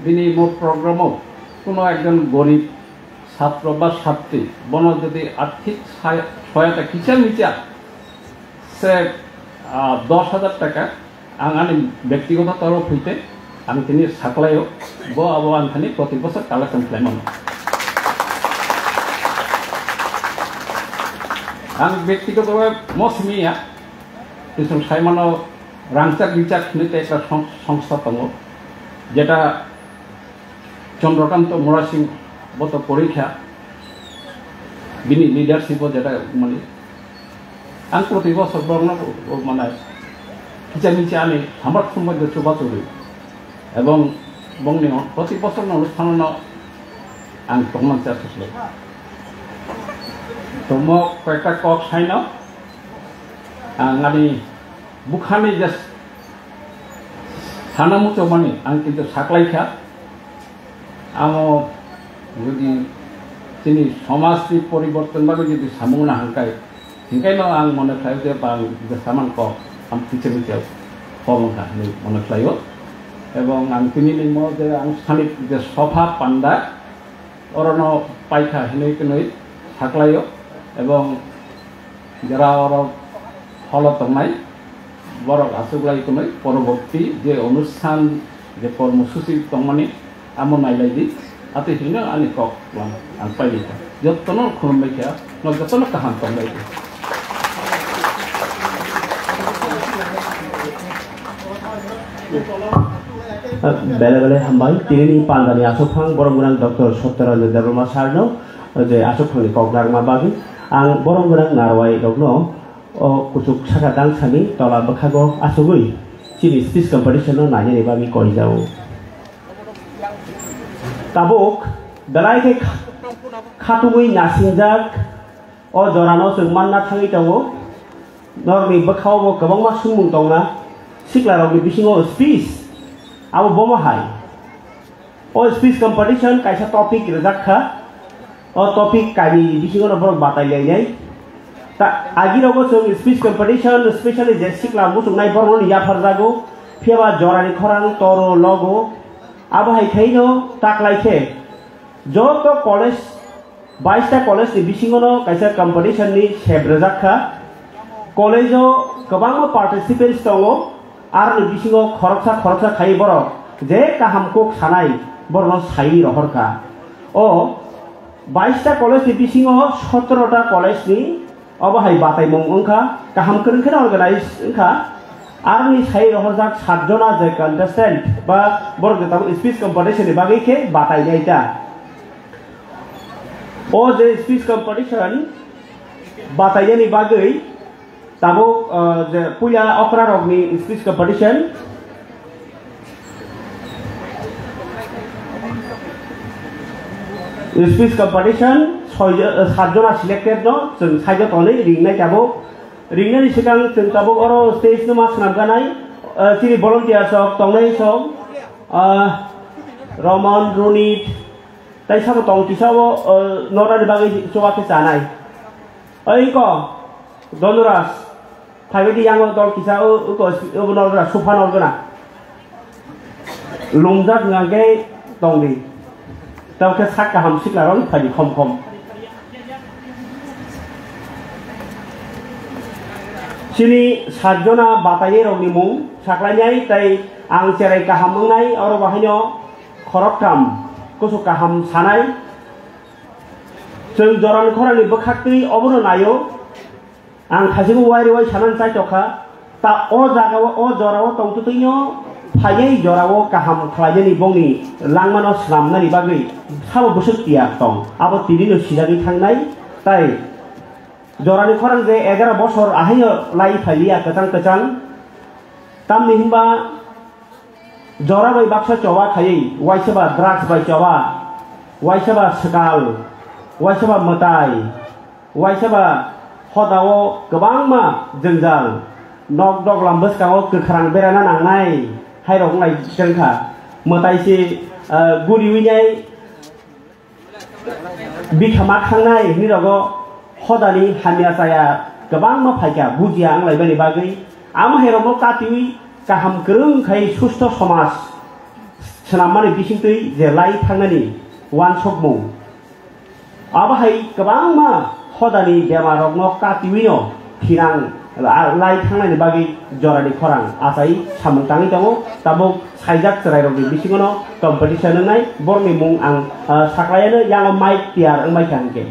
S6: দিনে মোট প্রোগ্রামও কোনো একজন গরিব ছাত্র বা ছাত্রী বন যদি আর্থিক সহায়তা কিচা নিচা সে 10,000 টাকা আনি ব্যক্তিগত তরফ হইতে আমি তিনি সাকলাইও ব আবহানখানি প্রতি বছর কালেকশন খাইমান আমি ব্যক্তিগতভাবে মৌসুমিয়া কিছু সাইমানো রাংচাক বিচার নিতে একটা সংস্থা দङ যেটা চন্দ্রকান্ত মোরাসিং বত পরীক্ষা বিনি লিডারশিপ যেটা মানে আং প্রতি বছর মানে কিচা আমি আমার সম্বন্ধে চুবাচুরি এবং বংনি প্রতি বছর অনুষ্ঠান আং তংমান চাচ্ছিল তো মোক কয়েকটা কক সাইন আনি বুখানি যে সানামুচো মানে আং কিন্তু সাকলাইখা যদি তিনি সমাজটি পরিবর্তন বা যদি সামুং না হিংকাই আং মনে খাই যে সামান কক আম পিছে পিছে কমখা মনে খাইও এবং আং তিনি যে আনুষ্ঠানিক যে সভা পান্ডা অরণ পাইখা হেনই সাকলাইও এবং যারা ওরা ফল দंनाय বড় আসুগুলাই কোনই পরবর্তী যে অনুষ্ঠান যে কর্মসূচি দंमाने আমো নাইলাইদি আতে হিনা আনি কক আন পাইলিকা যতন খুরমাইখা ন যতন কাহান দंलायदि
S2: বেলে বেলে হামবাই তিনি পান্ডানি আসুফাং বরমগুনাং ডক্টর সত্যরঞ্জন দেববর্মা সারনো যে আসুফাंनि কগনারমা বাগি आं बरंगोनां नारवाई दंनो कुचुक साखा दांसानि तला बखागो आसुगुइ चिनि स्पिच कम्पिटिशन नायनि बागि कइजाओ ताबुक बेलाइके खातुगुइ नासिंजाक अ जरानो जों मानना थाङै दावो नरनि बखावबो गोबांमा सुंमुं दंना सिक्लारावनि बिसिङाव स्पिच आबो बमाहाय अ स्पिच कम्पिटिशन कायसा टपिक रजाखा और टॉपिक काई बिसिङाव बरक बातायलायनाय ता आगिरावबो जों स्पिच कम्पिटिशन स्पेशली जे सिक्ला मुसुंनाय बरनि याफारजागौ फेबा जरानि खरां तरो लगो आबहाय खाइनो ताकलायखे जत कलेज 22टा कलेजनि बिसिङाव कायसा कम्पिटिशननि सेब्रजाखा कलेजाव गोबां पार्टिसिपेट्स दङ आरो बिसिङाव खरकसा खाइ बरक जे काहामखौ सानाय बरन साइ रहरका ओ 22टा कलेज बिसिङाव 17टा कलेजनि अबहाय बातायमुं ओंखा गाहाम खोनखोन अर्गानाइज ओंखा आरनि साइ रहरजाक 7 जना जे कन्टेस्टेन्ट बा बरगताव स्पिच कम्पिटिशन बागैखे बातायनायटा ओ जे स्पिच कम्पिटिशन बातायनायनि बागै ताबो जे पुया अक्रा रगनि speech competition speech competition 7 jona selected no जों साइड तले रिंनाय जाबो रिंनायनि सिगां जों जाबो अरो स्टेज नो मा खालामगानाय तिनि volunteers of तंनाय सम रमन रुनित ताइ साबो तंग किसाबो नरानि बागै जवाके जानाय ओइ को दनुरास फाइबेदि यांगो दल किसा को नरा सुफान अलगना लंजात ngaगे तंगनि तावके साका हामसिक लारन फादि खम खम सिनि 7 जना बाताये रंनि मुं साख्लायनाय ताइ आं सेराय गाहामनाय आरो बाहायनो खरकथाम कुसु गाहाम सानाय जों जरान खरानि बखाक्ति अबनो नायो आं खासेबो वाइरवाइ सानान चाइटखा ता अ जागाव अ जराव तंतुतैनो फायै जराव गाहाम खालायनि बंनि लांमानो स्लामनानि बागै साबो बोसोरतिया दं आबो तिनिनो सिजानि थांनाय ताइ जरानि खरां जे 11 बছর आहायो लाई फाइलिया कचां कचां तामनि हिनबा जरा बै बाक्सा चवा खायै वाइसबा ड्राग्स बाय चवा वाइसबा सकाल वाइसबा मताय वाइसबा हदाव गोबां मा जंजाल नक दग लाम्बस गाव गोख्रां बेराना नांनाय हायरंनाय जोंखा मतायसि गुरिविनाय बिखामा खांनाय हिरगो हदानि हामिया जाया गोबां मा फायगा बुजिया आंलायबानि बागै आम हेरमो काटिवि गाहाम गोरोंखाय सुस्थ समाज सोनामानि बिसिंतै जे लाई थांनानि वान सकमु आबाहाय गोबां मा हदानि बेमारनो काटिविनो फिरां लाई थांनानि बागै जरानि खरां आसाय सामंताङै दङ ताबो साइजाक रायरनि बिसिङनो कम्पिटिसन नाय बरनि मुं आं साख्लायानो यांग माइक तियार माइखांके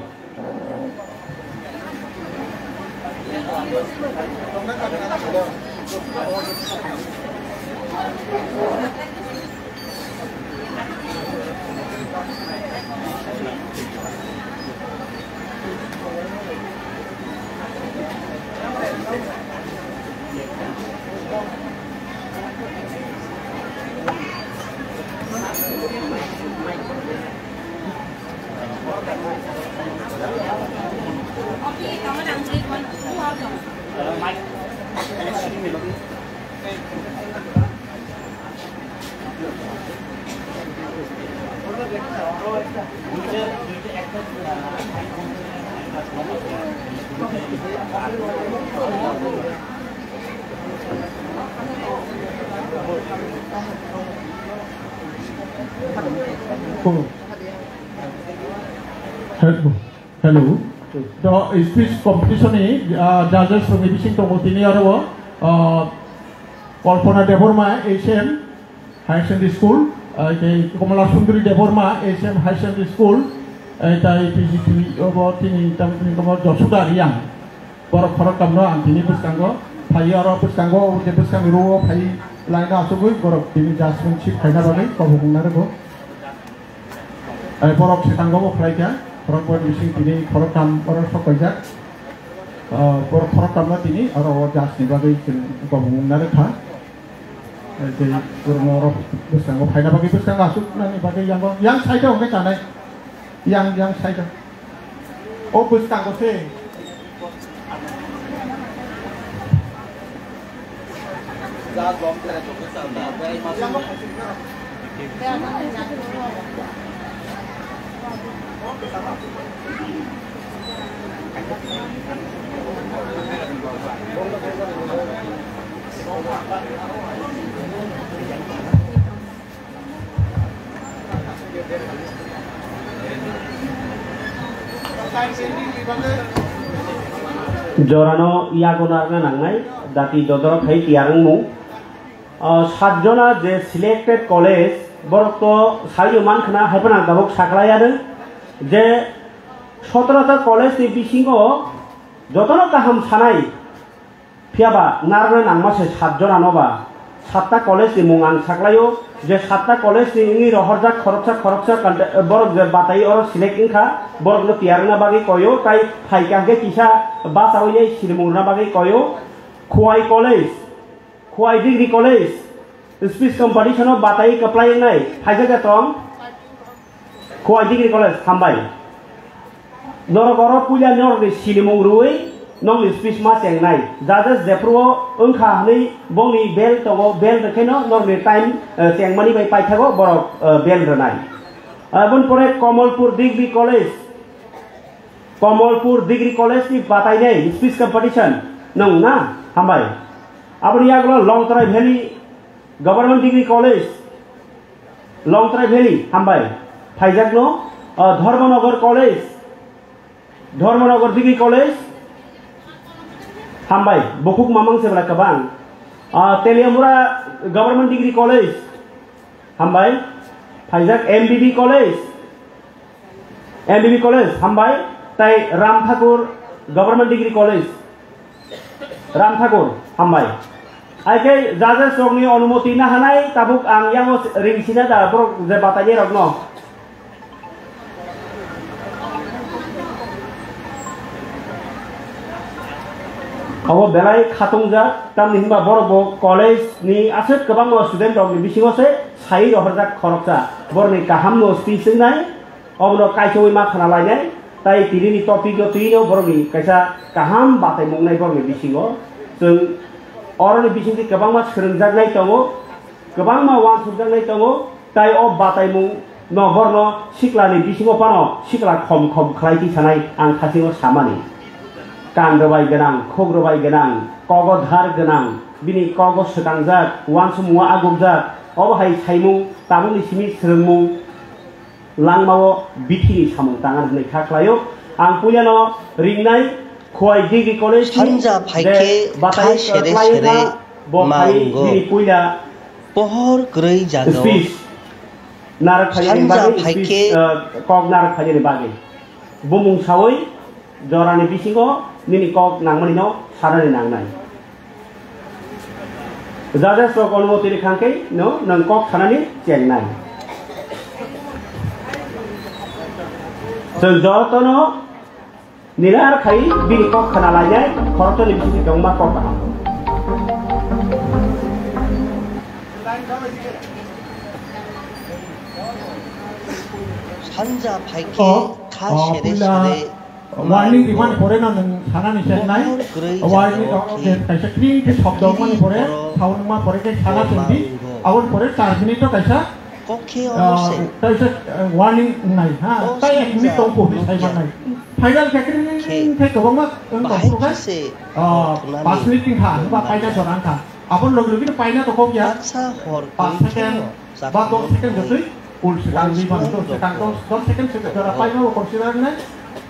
S1: Hello. The speech competition judges from Bising Tomotini Arabo, Kalpana Deborma, HM High Secondary School, Komala Sundari Deborma, HM High Secondary School, PGT about Josuda Yang, Borokamno, and Tini Puskango, Payaro Puskango, the Puskango, Pay Lina Subu, Borok, Tini Jasmine Chip, Kainabani, Kobukunarabo, Borok Chitango, Plaga. Khorang bising tini khorokam orang sokoja, khorokam tini orang jasni bagai kebungan mereka. Jadi orang orang bersanggup, hanya bagi bersanggup asuk nani bagai yang saya orang macam yang saya. Oh bersanggup sih.
S2: Jorano Yagonarga Nangai, that is Dodor Hai Tiarangu. 7 jona je selected college, Boroko Sayuman Kana Hapan Gabok Saklayade, je Sotrata college ni Bisingo, Jotono Kaham Sanai, Piaba, Narran and Moses 7 jona Nova, Sata college ni Mungan Saklayo, je Sata college ni Rohorza Koroksa, Borok the Batai or selecting ka, Borok the Tiarana Bagi Koyo, Tai Haikage Kisha, Basawe, Silimuna Bagi Koyo, Kuai college. Kuai degree college, speech competition of Batai applying night. Hajagatong Khoi degree college hambai nor goro puja nor ni silimung rui nong ni speech ma cheng nai jajas jepro ungkha ni bongni bel togo bel rekeno nor ni time cheng mani bai pai thago boro bel renai abun pore Kamalpur degree college ni batai nei speech competition nong na hambai abri aglo Longtrai Valley government degree college Longtrai Valley hambai thaijak no Dharmanagar degree college hambai bokuk mamang sebala kabang Teliamura government degree college hambai thaijak MBB college hambai tai Ram Thakur government degree college Ram Thakur hambai aike jaja sogni onumoti na hanai tabuk ang yango ringsina da bro je bataye rogno awo belai khatungja tamni himba borbo college ni asut kabang no student rog ni bisingo se sai rohorjak khorokja borni kaham no speech nai obno kaitoi ma khana lainai tai tirini topic no tino borni kaisa kaham batai mungnai borni bisingo जों अरनि बिसिंनि गोबां मा सोलोंजानाय दङ गोबां मा वान सुरजानाय दङ ताइ अ बातायमु नहरन सिक्लानि बिसिङाव पानो सिक्ला खम खालायथि थानाय आं खाथिङाव सामानि कांग्रोबाय गोनां खग्रोबाय गोनां कगधार गोनां बिनि कग सोदांजाक वान समुआ आगुगजाक अबहाय साइमु तामुनि सिमि सोलोंमु लांमाव बिथिनि सामु तांगान होननाय खाख्लायो आं पुयानो रिंनाय Khoi degree college
S7: Hanja phaike kha sere mango pohor grei jago
S2: Hanja phaike kok narak phajeni bagi bumung sawoi jorani bisingo nini kok nangmani no sarani nangnai jaja so konmoti khangke no nang kok sanani chengnai jotono Nilar kai bini kok khana lajai khorto ni bisi kong ma kok ba
S7: Hanja phaike kha sere
S1: warning di mana pore nan sana ni senai warning den kaisa kring ke shobdo mani pore thaun ma pore ke sana sendi awon pore 4 minute to kaisa kaisa warning nai ha tai 1 minute tong ko sai man nai Final catering thay kabang mak ang kapro kan 5 minute ting khan ba paina joran kha apon log logi to paina to kok ya 5 second ba 2 second jotui ul second ni ban to second to 2 second se jora paina ko consider nai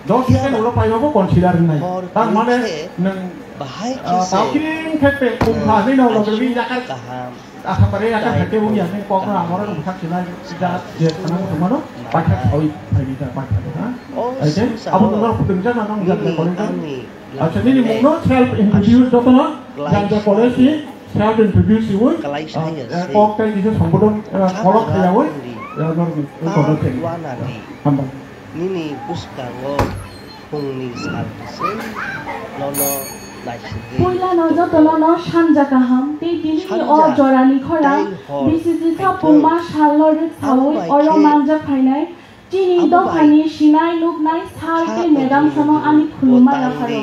S1: 2 second ulo paina ko consider nai tar mane nang takiring khepe kumha ni no log logi jakar akan pare akan khate bu ya ni kok na amara no thak sinai sida je kana mo tomano pathak oi phai ta pathak ha aise abon no putungja na nang jak college acha ni mungno self introduce jotono yang ja college ni self introduce oi kok kai disu sambodon kolok ya oi ya nor ni college hamba
S7: nini puskango pungni salse nono
S8: Puila no jotono no shanja kaham te dini o jorani khorang bisisi sa Pungma Salno rik sawoi oro manja phainai chini do phani sinai luknai salte medam samo ani khuluma rakharo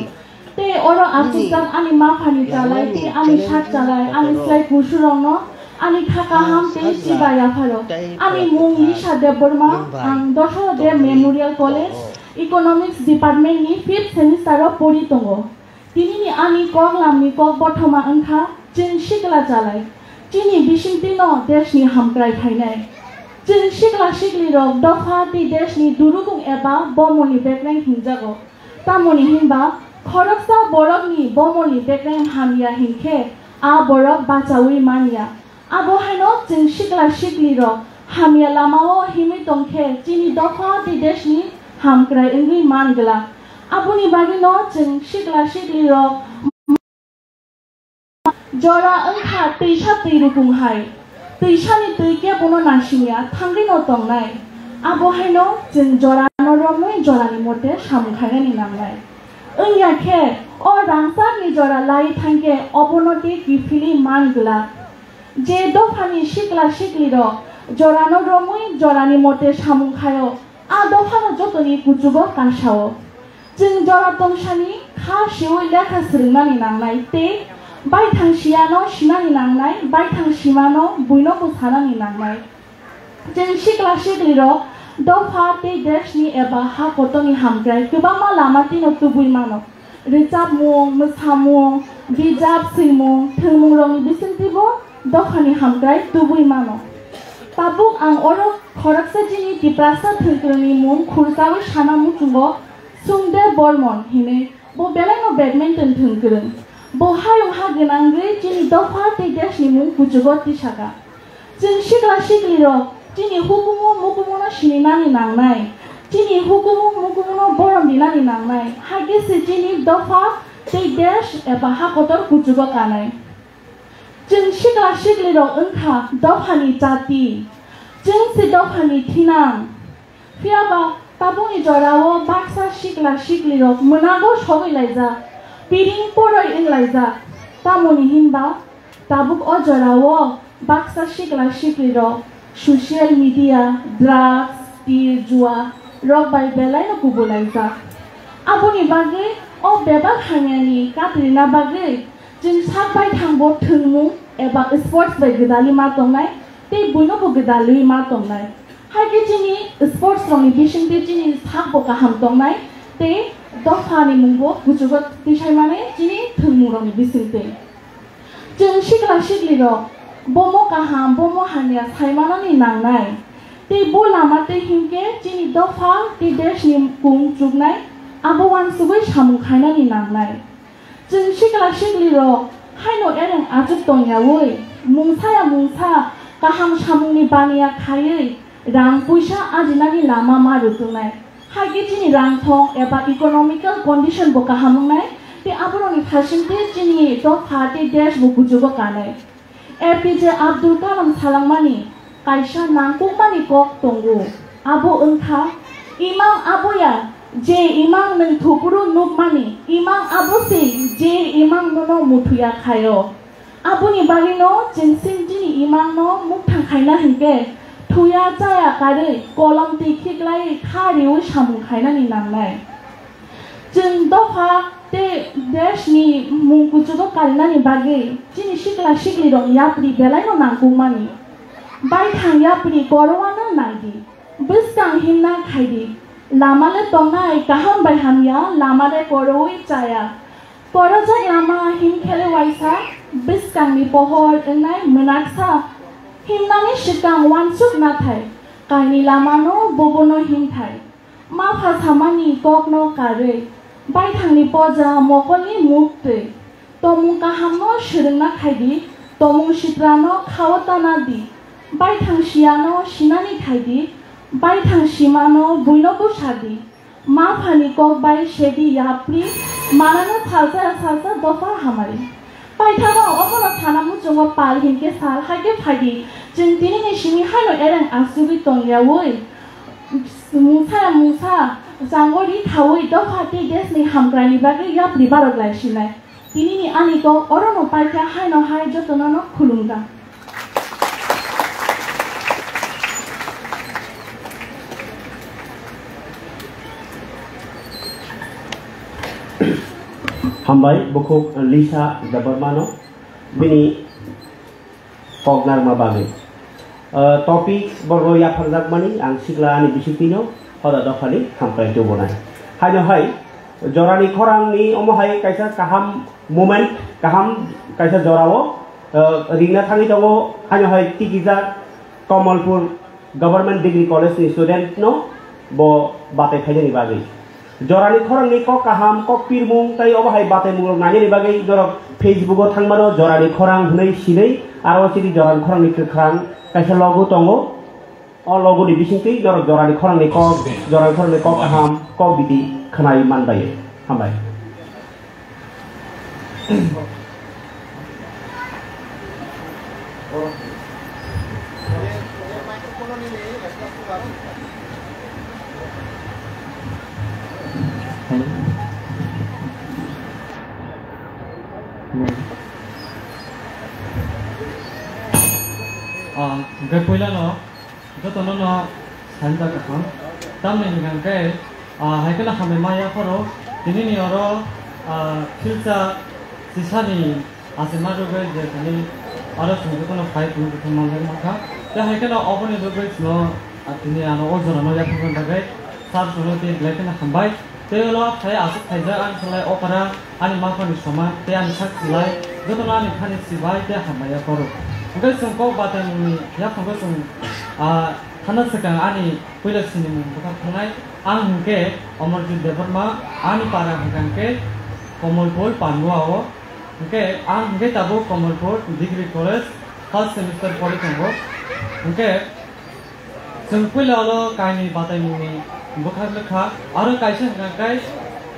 S8: te oro achujang ani ma phani chalai te ani shat chalai ani slai kusurong no ani thaka ham te sibaya pharo ani mungli sade borma ang Dasarath Memorial College Economics Department ni 5th semester ro pori tongo Tini ani kok lamni kok bothoma angkha jin shikla chalai chini bisingti no deshni hamkrai phainai jin shikla shikli rok dofa ti deshni durukung eba bomoni bekrang hingjago tamoni himba khoroksa borokni bomoni bekrang hamya hingkhe a borok bachawi mania abo haino jin shikla shikli rok hamya lamao himi tongkhe chini dofa ti deshni hamkrai ingri mangla Abuni bagi no jeng shikla shikli rok jora engkha teisa teirukung hai teisa ni teike bono nasinya thangri no tongnai abo haino jeng jora no romoi jora ni mote samkhane ni nangnai engya khe o rangsar ni jora lai thangke obonoti kifili mangla je do phani shikla shikli rok jora no romoi jora ni mote samkhayo दफानो जतनि कुजुगो कांसाओ जों जरा दंसानि खा सिवै लेखा सोलोंनानै नांनाय ते बायथांसियानो सिनानै नांनाय बायथांसिमानो बयनोबो सानानै नांनाय जों सिख्ला सिख्लिर दफा ते देशनि एबा हा गतनि हामग्राय गोबां लामाथिनो तुबुइमानो रोजाबमुं मोसामुं बिजाब सैमुं थोंमुं रंनि बिसोरथिबो दफानि हामग्राय तुबुइमानो ताबुक आं अरो खरकसे जिनि दिप्रासा थोंग्रोनि मुं खुरजाबै साना मुचुंगो सुंदे बर्मन हिने बो बेलायनो बैडमिंटन थोंग्रों बो हायुंहा गोनांगै जिनि दफा ते देशनि मुं कुजुगो तिसागा जों सिख्ला सिख्लिर जिनि हुकुमो मुकुमोनो सिनिनानै नांनाय जिनि हुकुमो मुकुमोनो बरम दिनानै नांनाय हागिसे जिनि दफा ते देश एबा हाकतर कुजुगो कानाय जों सिख्ला सिख्लिर ओंखा दफानि जाति जों से दफानि थिनां फियाबा ताबुनि जराव बाक्सा सिख्ला सिख्लिर मोनागो सगैलायजा पिरिं परै इंलायजा तामुनि हिनबा ताबुक अजराव बाक्सा सिख्ला सिख्लिर ससियेल मीडिया ड्राग्स टीर जुआ रक बाय बेलायनो गुबुलायजा आबुनि बागै अ बेबा खानियानि काट्रिना बागै जों साबाय थांबो थोंमुं एबा स्पोर्ट्स बाय गोदालि मा दंनाय ते बयनोबो गोदालि मा दंनाय हागे जिनि स्पोर्ट्स रंनि बिसिंति जिनि साबो गाहाम दंनाय ते दफानि मुंबो गुजुगो तिसाय माने जिनि थोंमुं रंनि बिसिंति जों सिख्ला सिख्लिर बोमो गाहाम बोमो हानिया सायमानानै नांनाय ते बो लामाते हिंके जिनि दफा ते देशनि कुं जुगनाय आबो वानसुबै सामुं खायनानै नांनाय जों सिख्ला सिख्लिर हायनो एरें आजुक दंयावै मुंसाया मुंसा गाहाम सामुंनि बानिया खायै रां पैसा आजिनानि लामा मारुतुंनाय हागे जिनि रांथं एबा इकोनॉमिकल कंडीशन बो गाहामुंनाय ते आबोरनि फारसेंते जिनि दफा ते देश बो गुजुगो कानाय एपीजे अब्दुल कलाम सालांमानि कायसा नांगौमानि कक दंगो आबो ओंखा इमां आबोया जे इमां नों थुपुरु नुकमानि इमां आबोसे जे इमां नोनो मुथुया खायो आबोनि बागिनो जिनसिं जिनि इमां नो मुख थांखायना हिंके थुया जाया कारै कलम तिखिग्लाय खारिउ सामुं खायनानि नांनाय जों दफा ते देशनि मुं कुजुगो कारिनानि बागै जिनि सिख्ला सिख्लिर याप्रि बेलायनो नांगौमानि बायथां याप्रि गरवानो नायदि बिस्कां हिमना खायदि लामाले दंनाय गाहाम बायहामिया लामाले गरवै जाया गरजाय लामा हिमखेले वाइसा बिस्कांनि पहर एंनाय मोनाक्सा हिमनानि सिगां वानसुक नाथाय कायनि लामानो बबनो हिमथाय मा फासामानि गगनो कारै बायथांनि पजा मकलनि मुक्ते तमुं गाहामनो सोलोंना खायदि तमुं सित्रानो खावताना दि बायथां सियानो सिनानि थायदि बायथां सिमानो बयनोबो सादि मा फानि कक बाय शेदि याप्रि मानानो सालसा दफा हामारि बायथाङो अमनो थानामु जोङो पाल हिंके साल हागे फायदि जों दिनैनि सिनि हायनो एरें आसुबि दंयावै मुसा जांगरि थावै दफा ते देशनि हामग्रानि बागै याप्रि बारगलायसिनाय दिनैनि आनिखौ अरनो पाइका हायनो हाय जतननो खुलुमगा
S2: हामबाय बखौ लिसा दबरमानो बिनि कगनार मा बागै टपिक बरो याफरजाक मानि आं सिग्ला आनि बिसितिनो हदा दफानि हामप्राय जबनाय हायनो हाय जरानि खरांनि अमहाय कायसा काहाम मोमेन्ट काहाम कायसा जरावो रिंना थाङि दङ हायनो हाय टिकिजा कमलपुर गभर्नमेंट डिग्री कॉलेज नि स्टूडेंट नो बो बाते फायनि बागै जरानि खरांनि क काहाम क पिरमुं ताई अबहाय बाते मुंग नानि बागै जर फेसबुक थांबानो जरानि खरां हुनै सिनै आरो सिरि जरानि खरांनि खरां कायसा लगो दङ अ लगोनि बिसिंति जर जरानि खरांनि क जरानि खरांनि क काहाम क बिदि खोनाय मानबाय हामबाय
S9: गे पहिला न जतन न सान्जा कहाँ tamne hingangke haikena hame maya khoro dinini oro Chisa Chisa ni asema rwgwi je khani aro sungkono phai tu thumang makha te haikena oboni rwgwi sno tini ojora no yakun bagai sar suno te lekena hambai te lo phai asuk phaija an khlai opara ani makoni soma te ani sak silai jotona ani khani sibai te hamaya khoro ngai sungko baten ya phangko sung thana sakang ani puila sini mung bukha phangai ang hingke Amarjit Devarma ani para hingke Komolpur Panwao hingke ang hingke tabu Komolpur Degree College first semester pori thango hingke sung puila lo kaini batai muni bukha lekha aro kaisa hingkai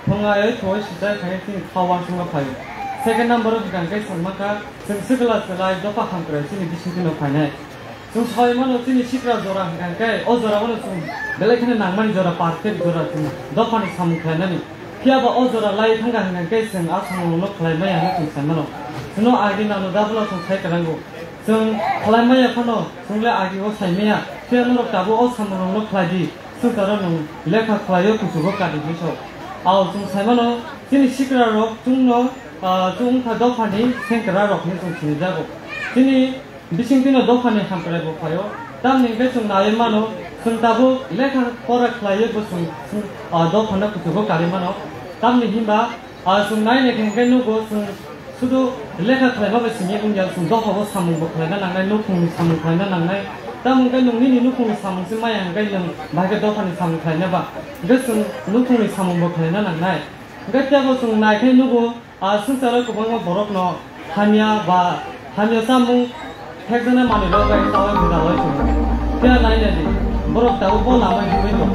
S9: phungai thoi sita khai sing khawa sunga phai second number hingkai sangmaka sung sikla selai dopa khangkra sini disipino phainai sung soi mano sini sikra jora hingkai o jora mano sung belekene nangmani jora perfect jora sung dopani samu khainani kiaba o jora lai thanga hingkai sung asang no khlai maya no sung samano suno agi nano dabla sung sai karango sung khlai maya phano sungle agi o sai maya kia no tabu o samu no khlai di sung tara no lekha khlayo kusugo kadi biso ao sung sai mano sini sikra rok sung no sung kha dopani sengkra rok ni sung sini jago sini bising tino dopani hampre bo phayo tam ningke sung naye mano sung tabu lekha pora khlayo bo sung dopana kusugo kadi mano tam ni himba sung nai ne kengke no go sung sudu lekha khlaiba ba simi ungyal sung dophabo samung bo khlaina nangnai nukung samung khlaina nangnai tam ngai nungni ni nukung samung si maya ngai nang bhaga dopani samung khlaina ba ngai sung nukung samung bo khlaina nangnai ngai tabo sung nai khai nugo sung tara kubang borok no hamya samung hekjana mani lo gai tawai budaloi sung kya nai ne di borok tabu bo lama hiwai no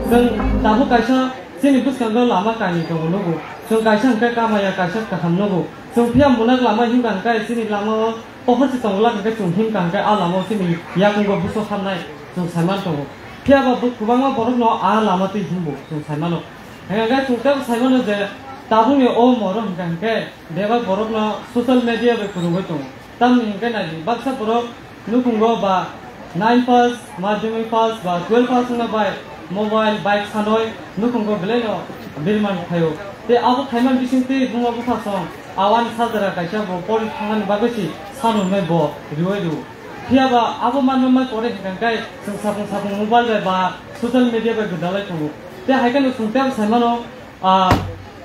S9: sung tabu kaisa sini buskang lama kani ko nugo sung kaisa ngkai kamaya kaisa kaham nugo sung phiam bunak lama hingkang kai sini lama pohorsi tongla kai sung hingkang kai lama sini yakung go buso khamnai sung saiman tongo phiaba kubangma borok no lama ti himbo sung saimano henga sung tab saimano je tabungi o moro hingkang kai deba borok no social media be kurungoi tongo tam hingkang nai baksa borok nukungo ba 9 pass madhyamik pass ba 12 pass na bai mobile bike sanoi nukungo beleno birman khayo te abo khaiman bisingte bunga bukha song awan sadara kaisa bo poli thangan bagosi sanu mai bo riwaidu phiaba abo manma pore hingkai sung sapung mobile ba social media ba gudalai tongo te haikan sungtam saimano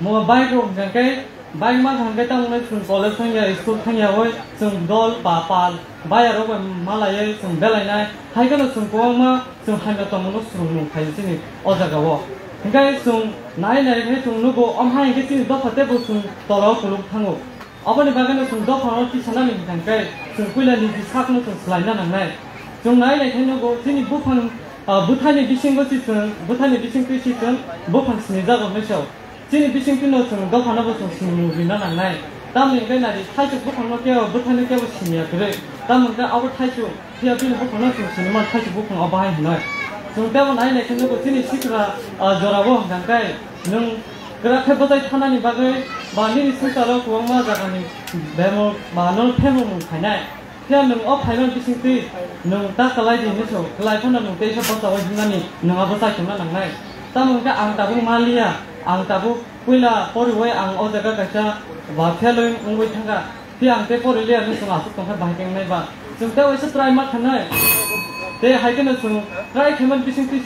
S9: mo bike ro hingkai bike ma hangkai tamune sung college thangya school thangya oi sung dol pa pal baya ro malaye sung belainai haikan sung koma sung hanga tamuno sung khaisini ojagawo hingkai sung nai he sung nugo amhai ke tin do phate bo sung tolo kuluk thango aboni bagane sung do phano ti sanani hingkai sung kuila ni di sakno sung slaina nangnai sung nai he nugo tini buphang buthani bisingo ti sung buthani bising ti si sung buphang sni jago mesho tini bising tino sung do phano bo sung sini rina nangnai tam ningkai nari thaichu buphang no ke buthani ke bo sinia kre tam ningkai abo thaichu thia bin buphang no sung sini ma thaichu buphang abai hinoi sung tabo nai ne kenu tini sikra jorabo hangkai nung kra khebodai thanani bagai bani sung taro kuangma jagani bemo banol phemo mung khainai thia nung o phaiman bisingti nung ta kalai di neso kalai phana nung teisa basa oi hinani nung abo ta kemna nangnai tamung ka ang tabu malia ang tabu puila poriwai ang o jaga kaisa ba pheloi ungoi thanga thia ang te porilia nung sung asuk tongkha bahkeng nai ba sung ta oisa try ma khanai te haikena sung try kheman bisingti